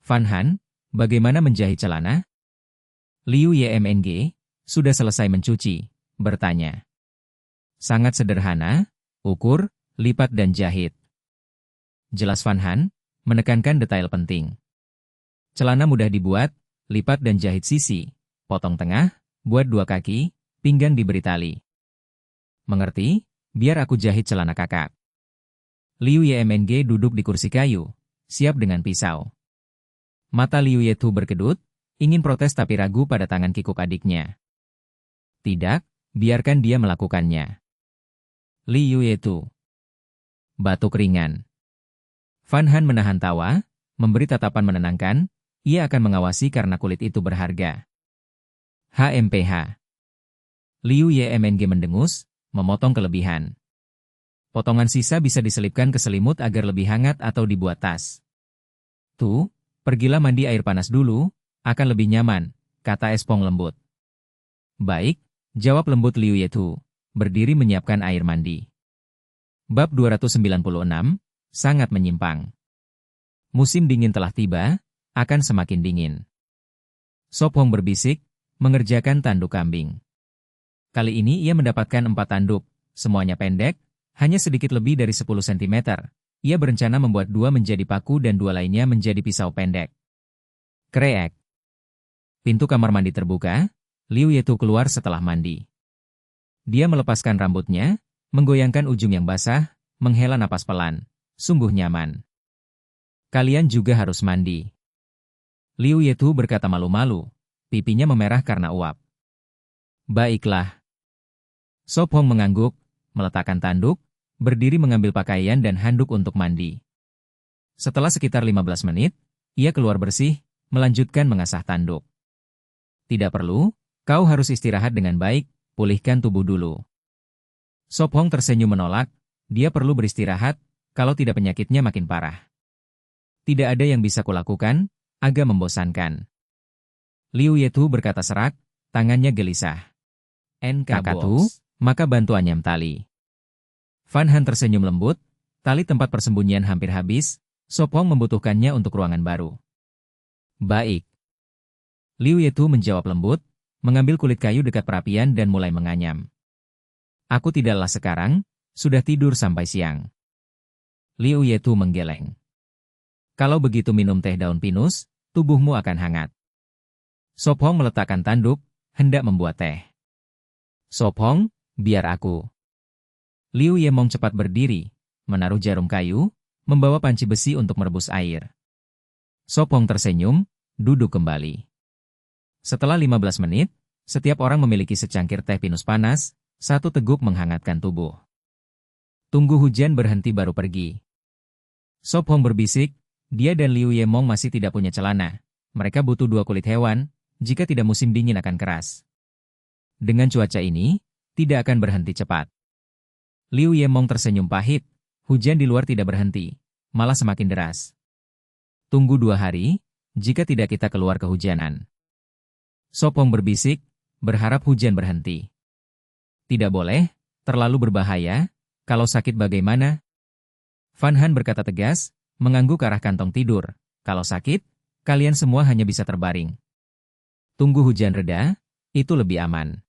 Fan Han, bagaimana menjahit celana? Liu Yemng, sudah selesai mencuci, bertanya. Sangat sederhana, ukur, lipat dan jahit. Jelas Fan Han, menekankan detail penting. Celana mudah dibuat, lipat dan jahit sisi, potong tengah, buat 2 kaki, pinggang diberi tali. Mengerti? Biar aku jahit celana kakak. Liu Yemng duduk di kursi kayu, siap dengan pisau. Mata Liu Yetu berkedut, ingin protes tapi ragu pada tangan kikuk adiknya. Tidak, biarkan dia melakukannya. Liu Yetu. Batuk ringan. Fan Han menahan tawa, memberi tatapan menenangkan, ia akan mengawasi karena kulit itu berharga. HMPH. Liu Yemng mendengus, memotong kelebihan. Potongan sisa bisa diselipkan ke selimut agar lebih hangat atau dibuat tas. Tuh, pergilah mandi air panas dulu, akan lebih nyaman, kata Espong lembut. Baik, jawab lembut Liu Yetu, berdiri menyiapkan air mandi. Bab 296, sangat menyimpang. Musim dingin telah tiba, akan semakin dingin. Sop Hong berbisik, mengerjakan tanduk kambing. Kali ini ia mendapatkan 4 tanduk, semuanya pendek, hanya sedikit lebih dari 10 cm. Ia berencana membuat 2 menjadi paku dan 2 lainnya menjadi pisau pendek. Kreek. Pintu kamar mandi terbuka, Liu Yetu keluar setelah mandi. Dia melepaskan rambutnya, menggoyangkan ujung yang basah, menghela napas pelan. Sungguh nyaman. Kalian juga harus mandi. Liu Yetu berkata malu-malu, pipinya memerah karena uap. Baiklah. Sop Hong mengangguk, meletakkan tanduk, berdiri mengambil pakaian dan handuk untuk mandi. Setelah sekitar 15 menit, ia keluar bersih, melanjutkan mengasah tanduk. Tidak perlu, kau harus istirahat dengan baik, pulihkan tubuh dulu. Sop Hong tersenyum menolak, dia perlu beristirahat, kalau tidak penyakitnya makin parah. Tidak ada yang bisa kulakukan, agak membosankan. Liu Yetu berkata serak, tangannya gelisah. Kakatu, maka bantu anyam tali. Fan Han tersenyum lembut, tali tempat persembunyian hampir habis, Sop Hong membutuhkannya untuk ruangan baru. Baik. Liu Yetu menjawab lembut, mengambil kulit kayu dekat perapian dan mulai menganyam. Aku tidaklah sekarang, sudah tidur sampai siang. Liu Yetu menggeleng. Kalau begitu minum teh daun pinus, tubuhmu akan hangat. Sop Hong meletakkan tanduk, hendak membuat teh. Sop Hong, biar aku. Liu Yemong cepat berdiri, menaruh jarum kayu, membawa panci besi untuk merebus air. Sop Hong tersenyum, duduk kembali. Setelah 15 menit, setiap orang memiliki secangkir teh pinus panas, 1 teguk menghangatkan tubuh. Tunggu hujan berhenti baru pergi. Sop Hong berbisik, dia dan Liu Yemong masih tidak punya celana. Mereka butuh 2 kulit hewan, jika tidak musim dingin akan keras. Dengan cuaca ini, tidak akan berhenti cepat. Liu Yemong tersenyum pahit, hujan di luar tidak berhenti, malah semakin deras. Tunggu 2 hari, jika tidak kita keluar kehujanan. Sop Hong berbisik, berharap hujan berhenti. Tidak boleh, terlalu berbahaya, kalau sakit bagaimana? Fan Han berkata tegas, mengangguk ke arah kantong tidur, kalau sakit, kalian semua hanya bisa terbaring. Tunggu hujan reda, itu lebih aman.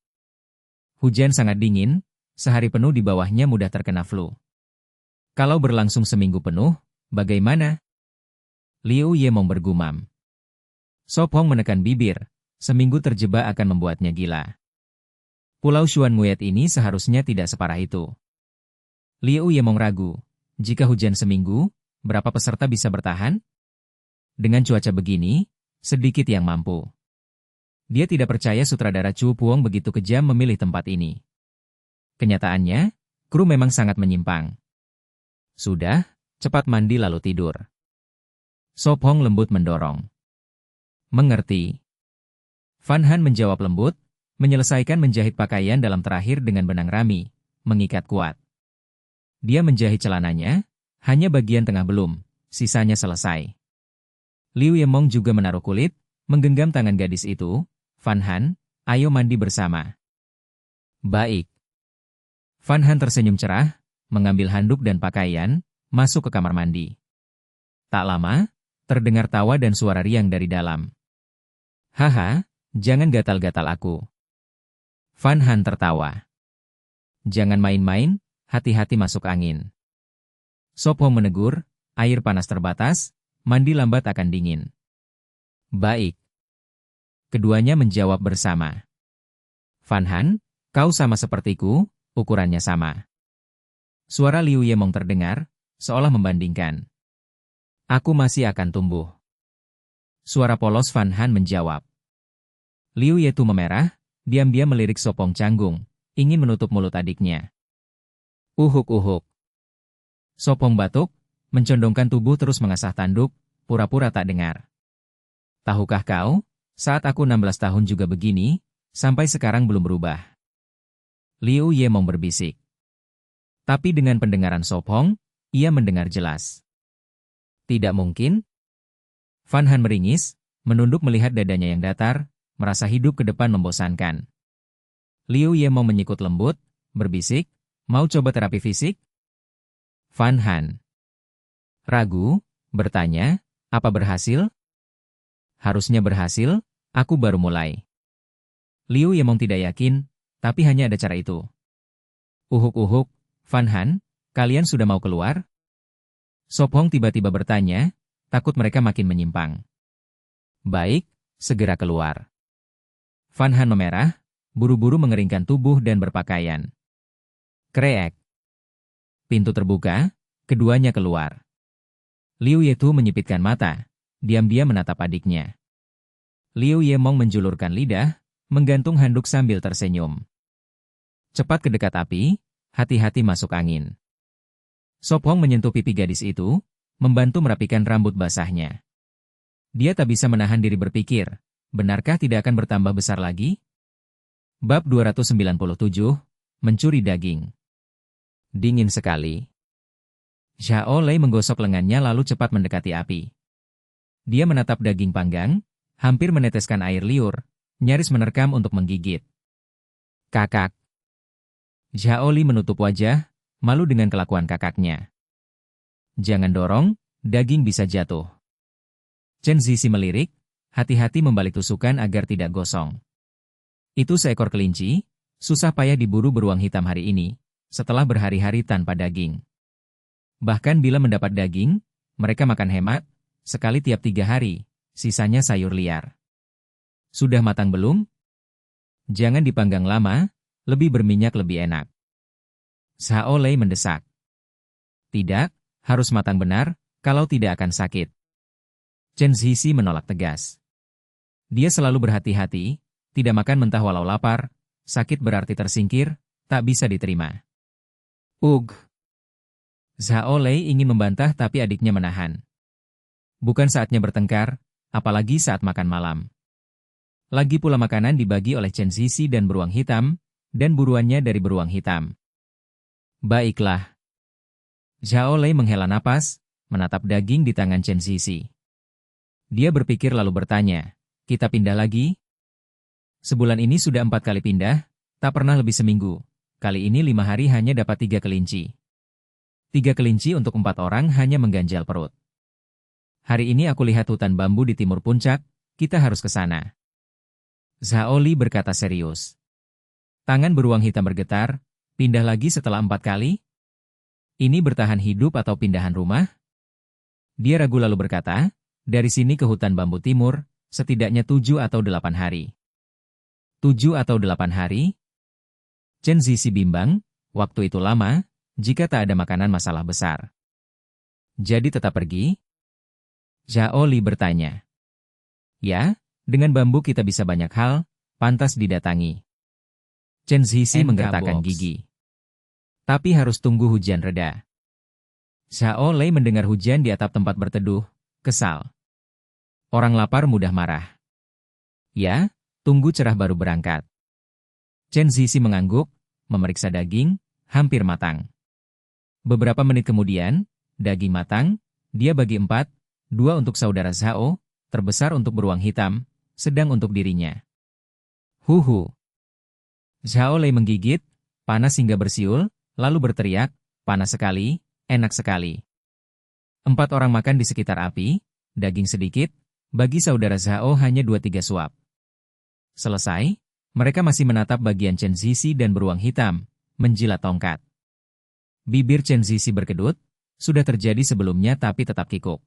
Hujan sangat dingin, sehari penuh di bawahnya mudah terkena flu. Kalau berlangsung seminggu penuh, bagaimana? Liu Yemong bergumam. Sop Hong menekan bibir, seminggu terjebak akan membuatnya gila. Pulau Xuan Nguyet ini seharusnya tidak separah itu. Liu Yemong ragu, jika hujan seminggu, berapa peserta bisa bertahan? Dengan cuaca begini, sedikit yang mampu. Dia tidak percaya sutradara Chu Puong begitu kejam memilih tempat ini. Kenyataannya, kru memang sangat menyimpang. Sudah, cepat mandi lalu tidur. Sop Hong lembut mendorong. Mengerti. Fan Han menjawab lembut, menyelesaikan menjahit pakaian dalam terakhir dengan benang rami, mengikat kuat. Dia menjahit celananya, hanya bagian tengah belum, sisanya selesai. Liu Yemong juga menaruh kulit, menggenggam tangan gadis itu. Fan Han, ayo mandi bersama. Baik. Fan Han tersenyum cerah, mengambil handuk dan pakaian, masuk ke kamar mandi. Tak lama, terdengar tawa dan suara riang dari dalam. Haha, jangan gatal-gatal aku. Fan Han tertawa. Jangan main-main, hati-hati masuk angin. Sop Hong menegur, air panas terbatas, mandi lambat akan dingin. Baik. Keduanya menjawab bersama. Van Han, kau sama sepertiku, ukurannya sama. Suara Liu Yemong terdengar, seolah membandingkan. Aku masih akan tumbuh. Suara polos Van Han menjawab. Liu Yetu memerah, diam-diam melirik Sopong canggung, ingin menutup mulut adiknya. Uhuk-uhuk. Sopong batuk, mencondongkan tubuh terus mengasah tanduk, pura-pura tak dengar. Tahukah kau, saat aku 16 tahun juga begini, sampai sekarang belum berubah. Liu Yemong berbisik. Tapi dengan pendengaran Sopong, ia mendengar jelas. Tidak mungkin. Van Han meringis, menunduk melihat dadanya yang datar, merasa hidup ke depan membosankan. Liu Yemong menyikut lembut, berbisik, mau coba terapi fisik? Van Han ragu, bertanya, apa berhasil? Harusnya berhasil, aku baru mulai. Liu Yemong tidak yakin, tapi hanya ada cara itu. Uhuk-uhuk, Van Han, kalian sudah mau keluar? Sopong tiba-tiba bertanya, takut mereka makin menyimpang. Baik, segera keluar. Van Han memerah, buru-buru mengeringkan tubuh dan berpakaian. Kreek. Pintu terbuka, keduanya keluar. Liu Yetu menyipitkan mata, diam-diam menatap adiknya. Liu Yemong menjulurkan lidah, menggantung handuk sambil tersenyum. Cepat ke dekat api, hati-hati masuk angin. Sopong menyentuh pipi gadis itu, membantu merapikan rambut basahnya. Dia tak bisa menahan diri berpikir, benarkah tidak akan bertambah besar lagi? Bab 297, Mencuri Daging. Dingin sekali. Zhao Lei menggosok lengannya lalu cepat mendekati api. Dia menatap daging panggang, hampir meneteskan air liur, nyaris menerkam untuk menggigit. Kakak. Zhao Li menutup wajah, malu dengan kelakuan kakaknya. Jangan dorong, daging bisa jatuh. Chen Zizi melirik, hati-hati membalik tusukan agar tidak gosong. Itu seekor kelinci, susah payah diburu beruang hitam hari ini, setelah berhari-hari tanpa daging. Bahkan bila mendapat daging, mereka makan hemat, sekali tiap 3 hari, sisanya sayur liar. Sudah matang belum? Jangan dipanggang lama, lebih berminyak lebih enak. Zhao Lei mendesak. Tidak, harus matang benar, kalau tidak akan sakit. Chen Zizi menolak tegas. Dia selalu berhati-hati, tidak makan mentah walau lapar, sakit berarti tersingkir, tak bisa diterima. Ugh. Zhao Lei ingin membantah tapi adiknya menahan. Bukan saatnya bertengkar, apalagi saat makan malam. Lagi pula makanan dibagi oleh Chen Zizi dan beruang hitam, dan buruannya dari beruang hitam. Baiklah. Zhao Lei menghela napas, menatap daging di tangan Chen Zizi. Dia berpikir lalu bertanya, kita pindah lagi? Sebulan ini sudah 4 kali pindah, tak pernah lebih seminggu. Kali ini 5 hari hanya dapat 3 kelinci. 3 kelinci untuk 4 orang hanya mengganjal perut. Hari ini aku lihat hutan bambu di timur puncak, kita harus ke sana. Zhao Li berkata serius. Tangan beruang hitam bergetar, pindah lagi setelah 4 kali? Ini bertahan hidup atau pindahan rumah? Dia ragu lalu berkata, dari sini ke hutan bambu timur, setidaknya 7 atau 8 hari. 7 atau 8 hari? Chen Zizi bimbang, waktu itu lama, jika tak ada makanan masalah besar. Jadi tetap pergi? Zhao Li bertanya. Ya, dengan bambu kita bisa banyak hal, pantas didatangi. Chen Zizi menggertakkan gigi. Tapi harus tunggu hujan reda. Zhao Lei mendengar hujan di atap tempat berteduh, kesal. Orang lapar mudah marah. Ya, tunggu cerah baru berangkat. Chen Zizi mengangguk, memeriksa daging, hampir matang. Beberapa menit kemudian, daging matang, dia bagi 4, 2 untuk saudara Zhao, terbesar untuk beruang hitam, sedang untuk dirinya. Huhu. Zhao Lei menggigit, panas hingga bersiul, lalu berteriak, panas sekali, enak sekali. 4 orang makan di sekitar api, daging sedikit, bagi saudara Zhao hanya 2-3 suap. Selesai, mereka masih menatap bagian Chen Zizi dan beruang hitam, menjilat tongkat. Bibir Chen Zizi berkedut, sudah terjadi sebelumnya tapi tetap kikuk.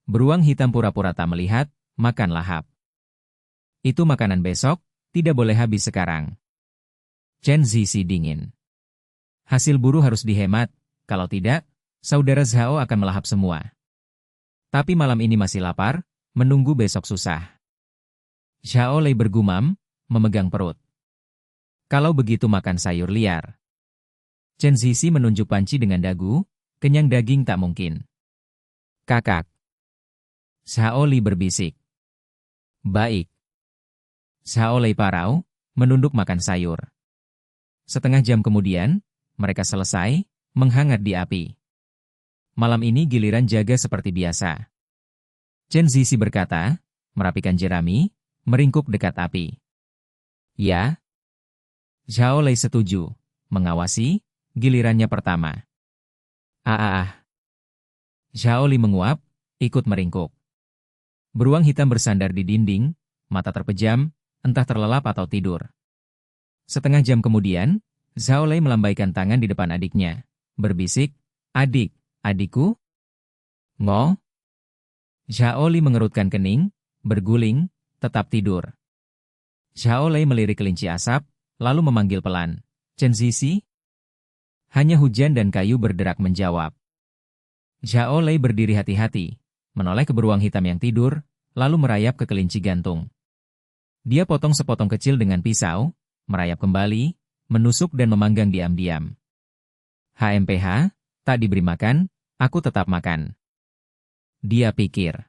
Beruang hitam pura-pura tak melihat, makan lahap. Itu makanan besok, tidak boleh habis sekarang. Chen Zizi dingin. Hasil buru harus dihemat, kalau tidak, saudara Zhao akan melahap semua. Tapi malam ini masih lapar, menunggu besok susah. Zhao Lei bergumam, memegang perut. Kalau begitu makan sayur liar. Chen Zizi menunjuk panci dengan dagu, kenyang daging tak mungkin. Kakak. Zhao Li berbisik. Baik. Zhao Lei parau, menunduk makan sayur. Setengah jam kemudian, mereka selesai, menghangat di api. Malam ini giliran jaga seperti biasa. Chen Zizi berkata, merapikan jerami, meringkuk dekat api. Ya. Zhao Lei setuju, mengawasi, gilirannya pertama. Zhao Li menguap, ikut meringkuk. Beruang hitam bersandar di dinding, mata terpejam, entah terlelap atau tidur. Setengah jam kemudian, Zhao Lei melambaikan tangan di depan adiknya, berbisik, "Adik, adikku?" "Ngo?" Zhao Li mengerutkan kening, berguling, tetap tidur. Zhao Lei melirik kelinci asap, lalu memanggil pelan, "Chen Zizi?" Hanya hujan dan kayu berderak menjawab. Zhao Lei berdiri hati-hati, menoleh ke beruang hitam yang tidur, lalu merayap ke kelinci gantung. Dia potong sepotong kecil dengan pisau, merayap kembali, menusuk dan memanggang diam-diam. "HMPH, tak diberi makan, aku tetap makan." Dia pikir.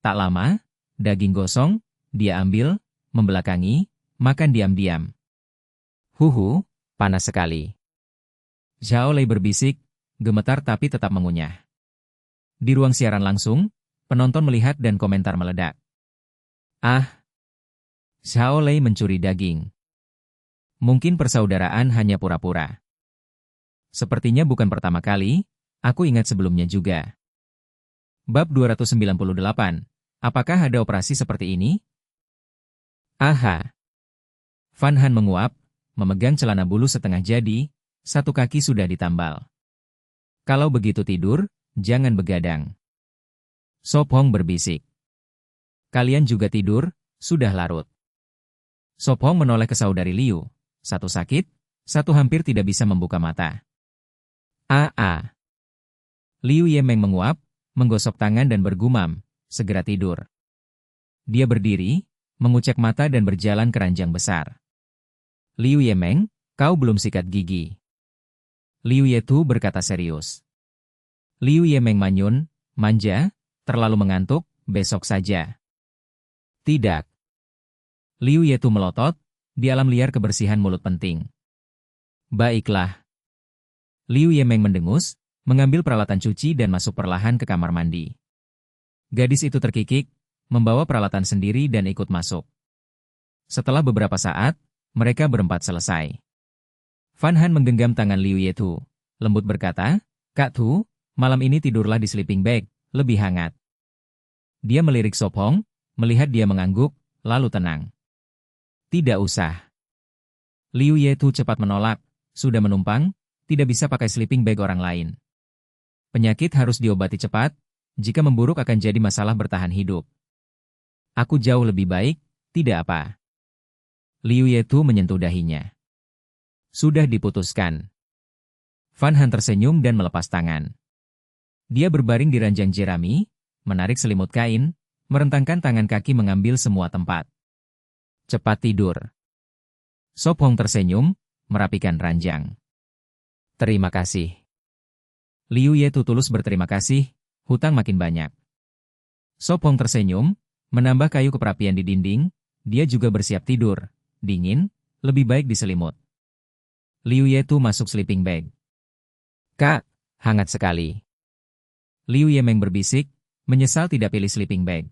Tak lama, daging gosong, dia ambil, membelakangi, makan diam-diam. "Huhu, panas sekali." Zhao Lei berbisik, gemetar tapi tetap mengunyah. Di ruang siaran langsung, penonton melihat dan komentar meledak. Zhao Lei mencuri daging. Mungkin persaudaraan hanya pura-pura. Sepertinya bukan pertama kali, aku ingat sebelumnya juga. Bab 298. Apakah ada operasi seperti ini? Van Han menguap, memegang celana bulu setengah jadi, satu kaki sudah ditambal. Kalau begitu tidur, jangan begadang. Sop Hong berbisik. Kalian juga tidur, sudah larut. Sop Hong menoleh ke saudari Liu, satu sakit, satu hampir tidak bisa membuka mata. Liu Yemeng menguap, menggosok tangan dan bergumam, segera tidur. Dia berdiri, mengucek mata dan berjalan ke ranjang besar. "Liu Yemeng, kau belum sikat gigi." Liu Yetu berkata serius. Liu Yemeng manyun, manja, terlalu mengantuk, besok saja. Tidak. Liu Yetu melotot, di alam liar kebersihan mulut penting. Baiklah. Liu Yemeng mendengus, mengambil peralatan cuci dan masuk perlahan ke kamar mandi. Gadis itu terkikik, membawa peralatan sendiri dan ikut masuk. Setelah beberapa saat, mereka berempat selesai. Van Han menggenggam tangan Liu Yetu, lembut berkata, "Kak Tu, malam ini tidurlah di sleeping bag, lebih hangat." Dia melirik Sop Hong, melihat dia mengangguk, lalu tenang. "Tidak usah." Liu Yetu cepat menolak, sudah menumpang, tidak bisa pakai sleeping bag orang lain. Penyakit harus diobati cepat, jika memburuk akan jadi masalah bertahan hidup. Aku jauh lebih baik, tidak apa. Liu Yetu menyentuh dahinya. Sudah diputuskan. Van Han tersenyum dan melepas tangan. Dia berbaring di ranjang jerami, menarik selimut kain, merentangkan tangan kaki mengambil semua tempat. Cepat tidur. Sop Hong tersenyum, merapikan ranjang. Terima kasih. Liu Yetu tulus berterima kasih, hutang makin banyak. Sop Hong tersenyum, menambah kayu keperapian di dinding, dia juga bersiap tidur, dingin, lebih baik diselimut. Liu Yetu masuk sleeping bag. Kak, hangat sekali. Liu Yemeng berbisik, menyesal tidak pilih sleeping bag.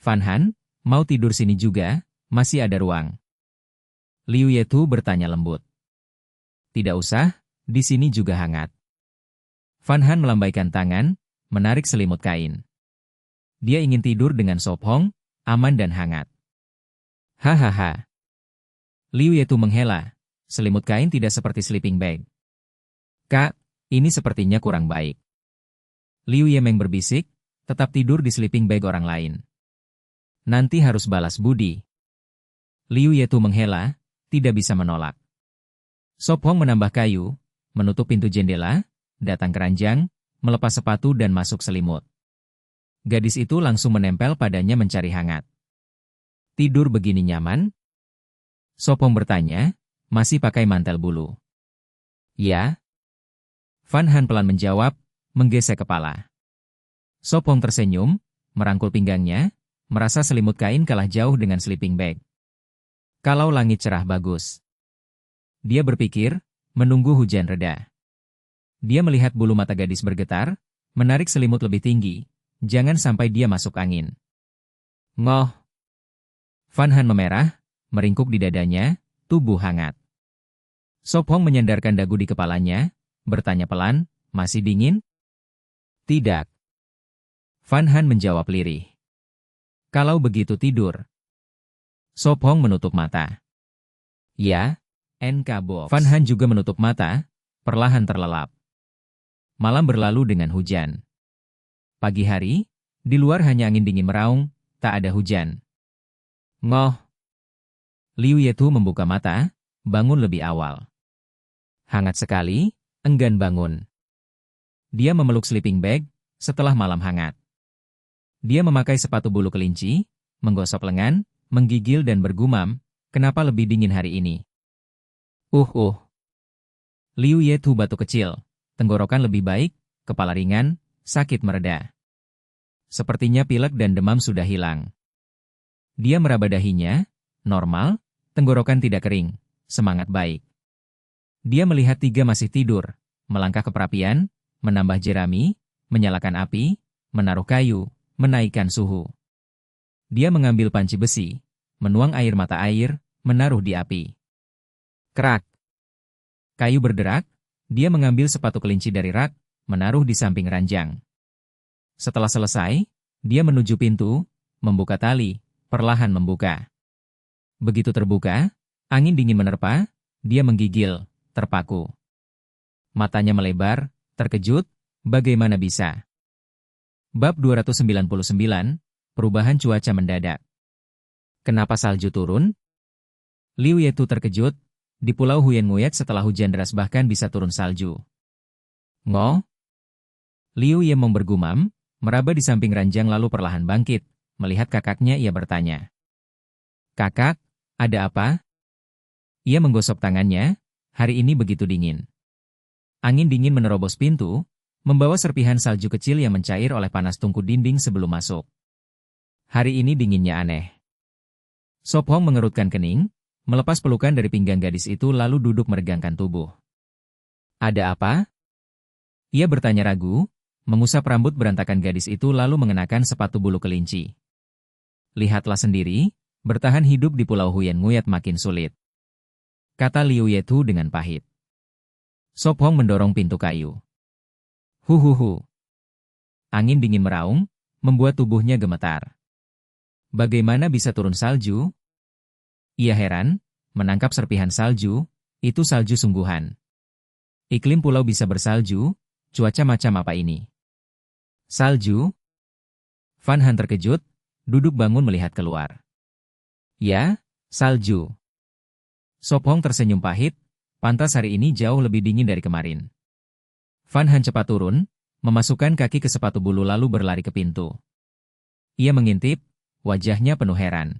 Van Han, mau tidur sini juga, masih ada ruang. Liu Yetu bertanya lembut. Tidak usah, di sini juga hangat. Van Han melambaikan tangan, menarik selimut kain. Dia ingin tidur dengan Sop Hong, aman dan hangat. Hahaha. Liu Yetu menghela, selimut kain tidak seperti sleeping bag. Kak, ini sepertinya kurang baik. Liu Yemeng berbisik, tetap tidur di sleeping bag orang lain. nanti harus balas budi. Liu Yetu menghela, tidak bisa menolak. Sop Hong menambah kayu, menutup pintu jendela, datang ke ranjang, melepas sepatu dan masuk selimut. Gadis itu langsung menempel padanya mencari hangat. Tidur begini nyaman? Sop Hong bertanya, masih pakai mantel bulu. Ya. Van Han pelan menjawab, menggesek kepala. Sop Hong tersenyum, merangkul pinggangnya, merasa selimut kain kalah jauh dengan sleeping bag. Kalau langit cerah bagus. Dia berpikir, menunggu hujan reda. Dia melihat bulu mata gadis bergetar, menarik selimut lebih tinggi, jangan sampai dia masuk angin. Ngoh. Van Han memerah, meringkuk di dadanya, tubuh hangat. Sop Hong menyandarkan dagu di kepalanya, bertanya pelan, masih dingin? Tidak. Van Han menjawab lirih. Kalau begitu tidur. Sop Hong menutup mata. Ya, NK Box. Van Han juga menutup mata, perlahan terlelap. Malam berlalu dengan hujan. Pagi hari, di luar hanya angin dingin meraung, tak ada hujan. Ngoh. Liu Yetu membuka mata, bangun lebih awal. Hangat sekali, enggan bangun. Dia memeluk sleeping bag, setelah malam hangat. Dia memakai sepatu bulu kelinci, menggosok lengan, menggigil dan bergumam, kenapa lebih dingin hari ini? Liu Yetu batuk kecil, tenggorokan lebih baik, kepala ringan, sakit mereda. Sepertinya pilek dan demam sudah hilang. Dia meraba dahinya, normal, tenggorokan tidak kering, semangat baik. Dia melihat tiga masih tidur, melangkah ke perapian, menambah jerami, menyalakan api, menaruh kayu, menaikkan suhu. Dia mengambil panci besi, menuang air mata air, menaruh di api. Krak. Kayu berderak, dia mengambil sepatu kelinci dari rak, menaruh di samping ranjang. Setelah selesai, dia menuju pintu, membuka tali, perlahan membuka. Begitu terbuka, angin dingin menerpa, dia menggigil, terpaku. Matanya melebar, terkejut, bagaimana bisa? Bab 299, Perubahan cuaca mendadak. Kenapa salju turun? Liu Yetu terkejut, di Pulau Huyen Nguyet setelah hujan deras bahkan bisa turun salju. Ngoh? Liu Yemong bergumam, meraba di samping ranjang lalu perlahan bangkit, melihat kakaknya ia bertanya. Kakak, ada apa? Ia menggosok tangannya, hari ini begitu dingin. Angin dingin menerobos pintu, membawa serpihan salju kecil yang mencair oleh panas tungku dinding sebelum masuk. Hari ini dinginnya aneh. Sop Hong mengerutkan kening, melepas pelukan dari pinggang gadis itu lalu duduk meregangkan tubuh. Ada apa? Ia bertanya ragu, mengusap rambut berantakan gadis itu lalu mengenakan sepatu bulu kelinci. Lihatlah sendiri, bertahan hidup di Pulau Huyen Nguyet makin sulit. Kata Liu Yetu dengan pahit. Sop Hong mendorong pintu kayu. Huhuhu. Angin dingin meraung, membuat tubuhnya gemetar. Bagaimana bisa turun salju? Ia heran, menangkap serpihan salju, itu salju sungguhan. Iklim pulau bisa bersalju, cuaca macam apa ini? Salju? Van Han terkejut, duduk bangun melihat keluar. Ya, salju. Sop Hong tersenyum pahit, pantas hari ini jauh lebih dingin dari kemarin. Van Han cepat turun, memasukkan kaki ke sepatu bulu lalu berlari ke pintu. Ia mengintip, wajahnya penuh heran.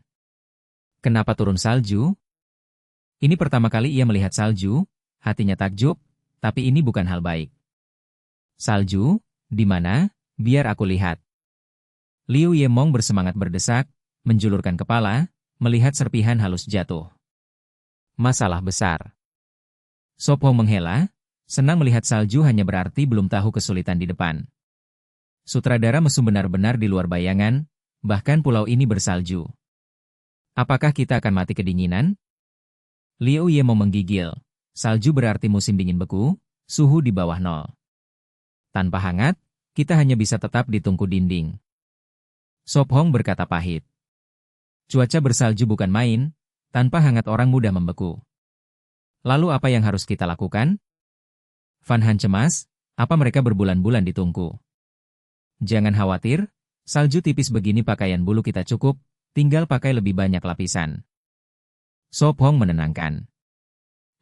Kenapa turun salju? Ini pertama kali ia melihat salju, hatinya takjub, tapi ini bukan hal baik. Salju, di mana? Biar aku lihat. Liu Yemong bersemangat berdesak, menjulurkan kepala, melihat serpihan halus jatuh. Masalah besar. Sop Hong menghela, senang melihat salju hanya berarti belum tahu kesulitan di depan. Sutradara mesum benar-benar di luar bayangan, bahkan pulau ini bersalju. Apakah kita akan mati kedinginan? Liu Yemong menggigil, salju berarti musim dingin beku, suhu di bawah nol. Tanpa hangat, kita hanya bisa tetap di tungku dinding. Sop Hong berkata pahit. Cuaca bersalju bukan main, tanpa hangat orang mudah membeku. Lalu apa yang harus kita lakukan? Van Han cemas, apa mereka berbulan-bulan di tungku? Jangan khawatir, salju tipis begini pakaian bulu kita cukup, tinggal pakai lebih banyak lapisan. Sop Hong menenangkan.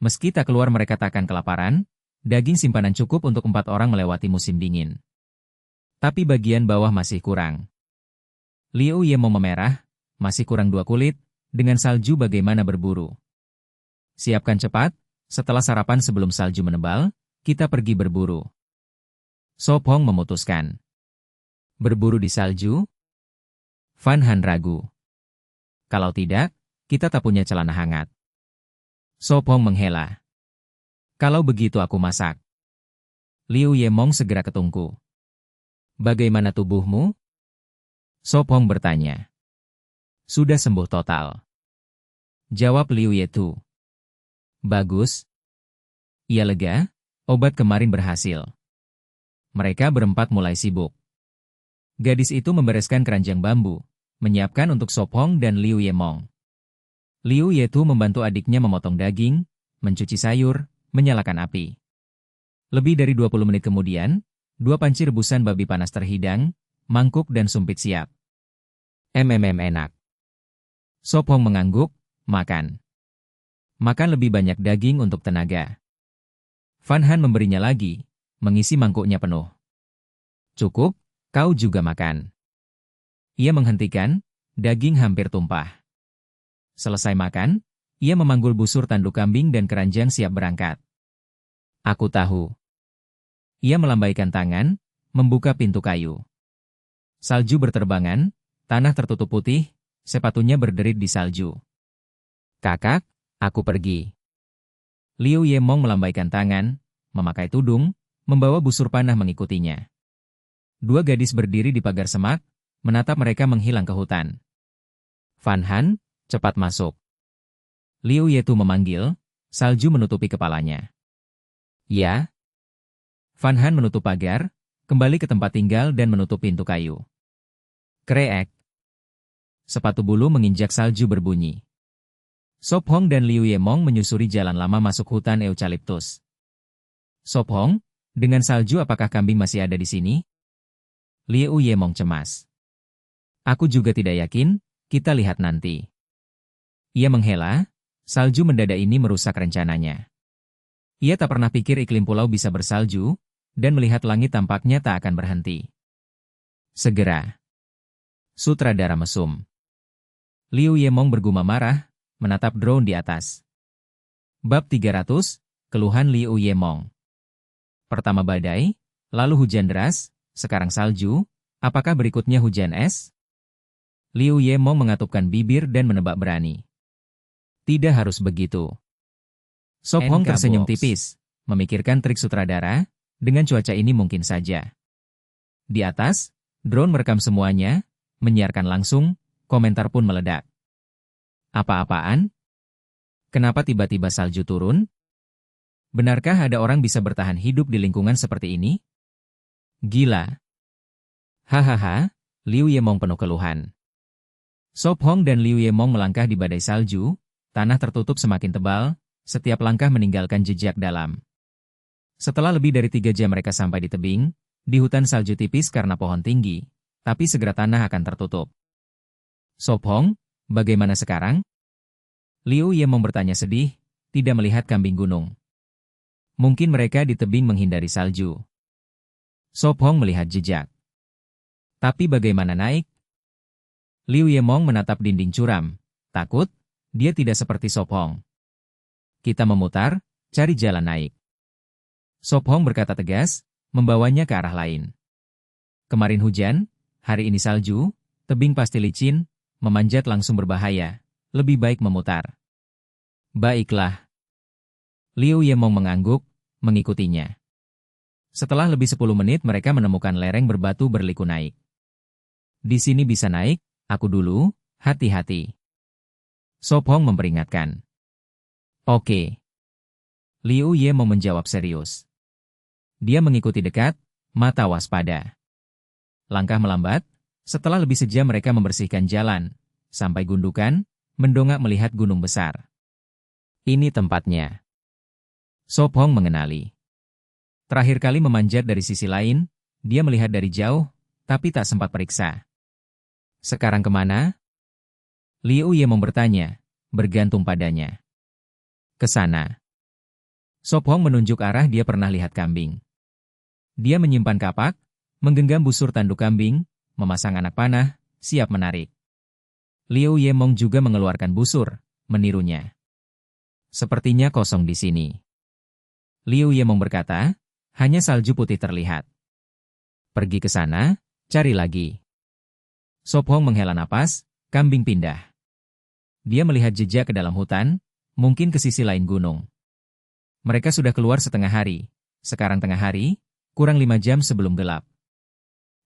Meski tak keluar mereka takkan kelaparan, daging simpanan cukup untuk 4 orang melewati musim dingin. Tapi bagian bawah masih kurang. Liu Ye mau memerah, masih kurang 2 kulit, dengan salju bagaimana berburu. Siapkan cepat, setelah sarapan sebelum salju menebal, kita pergi berburu. Sop Hong memutuskan. Berburu di salju? Van Han ragu. Kalau tidak, kita tak punya celana hangat. Sop Hong menghela. Kalau begitu aku masak. Liu Yemong segera ketungku. Bagaimana tubuhmu? Sop Hong bertanya. Sudah sembuh total. Jawab Liu Yetu. Bagus. Ia lega, obat kemarin berhasil. Mereka berempat mulai sibuk. Gadis itu membereskan keranjang bambu, menyiapkan untuk Sop Hong dan Liu Yemong. Liu Yetu membantu adiknya memotong daging, mencuci sayur, menyalakan api. Lebih dari 20 menit kemudian, 2 panci rebusan babi panas terhidang, mangkuk dan sumpit siap. Enak. Sop Hong mengangguk, makan. Makan lebih banyak daging untuk tenaga. Van Han memberinya lagi, mengisi mangkuknya penuh. Cukup, kau juga makan. Ia menghentikan, daging hampir tumpah. Selesai makan, ia memanggul busur tanduk kambing dan keranjang siap berangkat. Aku tahu. Ia melambaikan tangan, membuka pintu kayu. Salju berterbangan, tanah tertutup putih, sepatunya berderit di salju. Kakak, aku pergi. Liu Yemong melambaikan tangan, memakai tudung, membawa busur panah mengikutinya. 2 gadis berdiri di pagar semak, menatap mereka menghilang ke hutan. Van Han, cepat masuk. Liu Yetu memanggil, salju menutupi kepalanya. Ya. Van Han menutup pagar, kembali ke tempat tinggal dan menutup pintu kayu. Kreek. Sepatu bulu menginjak salju berbunyi. Sop Hong dan Liu Yemong menyusuri jalan lama masuk hutan eukaliptus. Sop Hong, dengan salju apakah kambing masih ada di sini? Liu Yemong cemas. Aku juga tidak yakin, kita lihat nanti. Ia menghela, salju mendadak ini merusak rencananya. Ia tak pernah pikir iklim pulau bisa bersalju, dan melihat langit tampaknya tak akan berhenti. Segera. Sutradara mesum. Liu Yemong bergumam marah, menatap drone di atas. Bab 300, Keluhan Liu Yemong. Pertama badai, lalu hujan deras, sekarang salju, apakah berikutnya hujan es? Liu Yemong mengatupkan bibir dan menebak berani. Tidak harus begitu. Sop Hong tersenyum tipis, memikirkan trik sutradara, dengan cuaca ini mungkin saja. Di atas, drone merekam semuanya, menyiarkan langsung, komentar pun meledak. Apa-apaan? Kenapa tiba-tiba salju turun? Benarkah ada orang bisa bertahan hidup di lingkungan seperti ini? Gila. Hahaha, Liu Yemong penuh keluhan. Sop Hong dan Liu Yemong melangkah di badai salju, tanah tertutup semakin tebal, setiap langkah meninggalkan jejak dalam. Setelah lebih dari 3 jam mereka sampai di tebing, di hutan salju tipis karena pohon tinggi, tapi segera tanah akan tertutup. Sop Hong, bagaimana sekarang? Liu Yemong bertanya sedih, tidak melihat kambing gunung. Mungkin mereka di tebing menghindari salju. Sop Hong melihat jejak. Tapi bagaimana naik? Liu Yemong menatap dinding curam, takut, dia tidak seperti Sop Hong. Kita memutar, cari jalan naik. Sop Hong berkata tegas, membawanya ke arah lain. Kemarin hujan, hari ini salju, tebing pasti licin, memanjat langsung berbahaya, lebih baik memutar. Baiklah. Liu Yemong mengangguk, mengikutinya. Setelah lebih 10 menit mereka menemukan lereng berbatu berliku naik. Di sini bisa naik, aku dulu, hati-hati. Sop Hong memperingatkan. Oke. Liu Yemong menjawab serius. Dia mengikuti dekat, mata waspada. Langkah melambat, setelah lebih sejam mereka membersihkan jalan, sampai gundukan, mendongak melihat gunung besar. Ini tempatnya. Sop Hong mengenali. Terakhir kali memanjat dari sisi lain, dia melihat dari jauh, tapi tak sempat periksa. Sekarang kemana? Liu Yemong bertanya, bergantung padanya. Ke sana. Sop Hong menunjuk arah dia pernah lihat kambing. Dia menyimpan kapak, menggenggam busur tanduk kambing, memasang anak panah, siap menarik. Liu Yemong juga mengeluarkan busur, menirunya. Sepertinya kosong di sini. Liu Yemong berkata, hanya salju putih terlihat. Pergi ke sana, cari lagi. Sop Hong menghela napas, kambing pindah. Dia melihat jejak ke dalam hutan, mungkin ke sisi lain gunung. Mereka sudah keluar setengah hari. Sekarang tengah hari, kurang 5 jam sebelum gelap.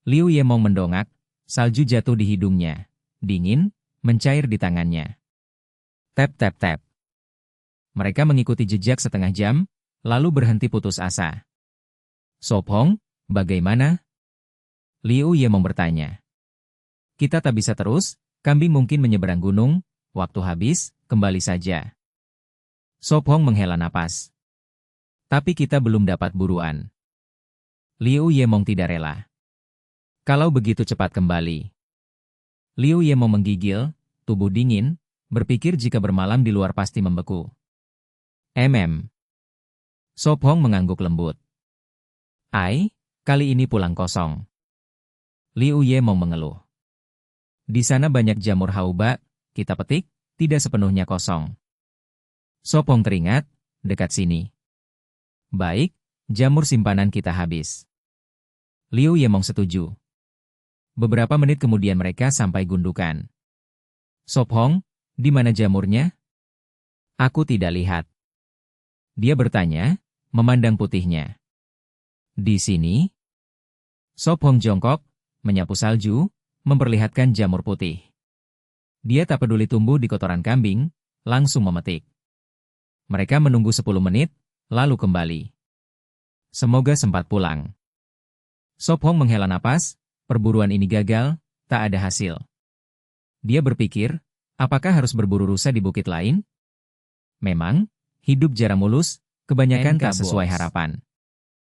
Liu Yemong mendongak, salju jatuh di hidungnya. Dingin, mencair di tangannya. Tap tap tap. Mereka mengikuti jejak setengah jam, lalu berhenti putus asa. Sop Hong, bagaimana? Liu Yemong bertanya. Kita tak bisa terus, kambing mungkin menyeberang gunung, waktu habis, kembali saja. Sop Hong menghela napas. Tapi kita belum dapat buruan. Liu Yemong tidak rela. Kalau begitu cepat kembali. Liu Yemong menggigil, tubuh dingin, berpikir jika bermalam di luar pasti membeku. Sop Hong mengangguk lembut. Kali ini pulang kosong. Liu Yemong mengeluh. Di sana banyak jamur hauba, kita petik, tidak sepenuhnya kosong. Sop Hong teringat, dekat sini. Baik, jamur simpanan kita habis. Liu Yemong setuju. Beberapa menit kemudian mereka sampai gundukan. Sop Hong, di mana jamurnya? Aku tidak lihat. Dia bertanya, memandang putihnya. Di sini? Sop Hong jongkok, menyapu salju, memperlihatkan jamur putih. Dia tak peduli tumbuh di kotoran kambing, langsung memetik. Mereka menunggu 10 menit, lalu kembali. Semoga sempat pulang. Sop Hong menghela napas, perburuan ini gagal, tak ada hasil. Dia berpikir, apakah harus berburu rusa di bukit lain? Memang, hidup jarang mulus, kebanyakan tak sesuai harapan.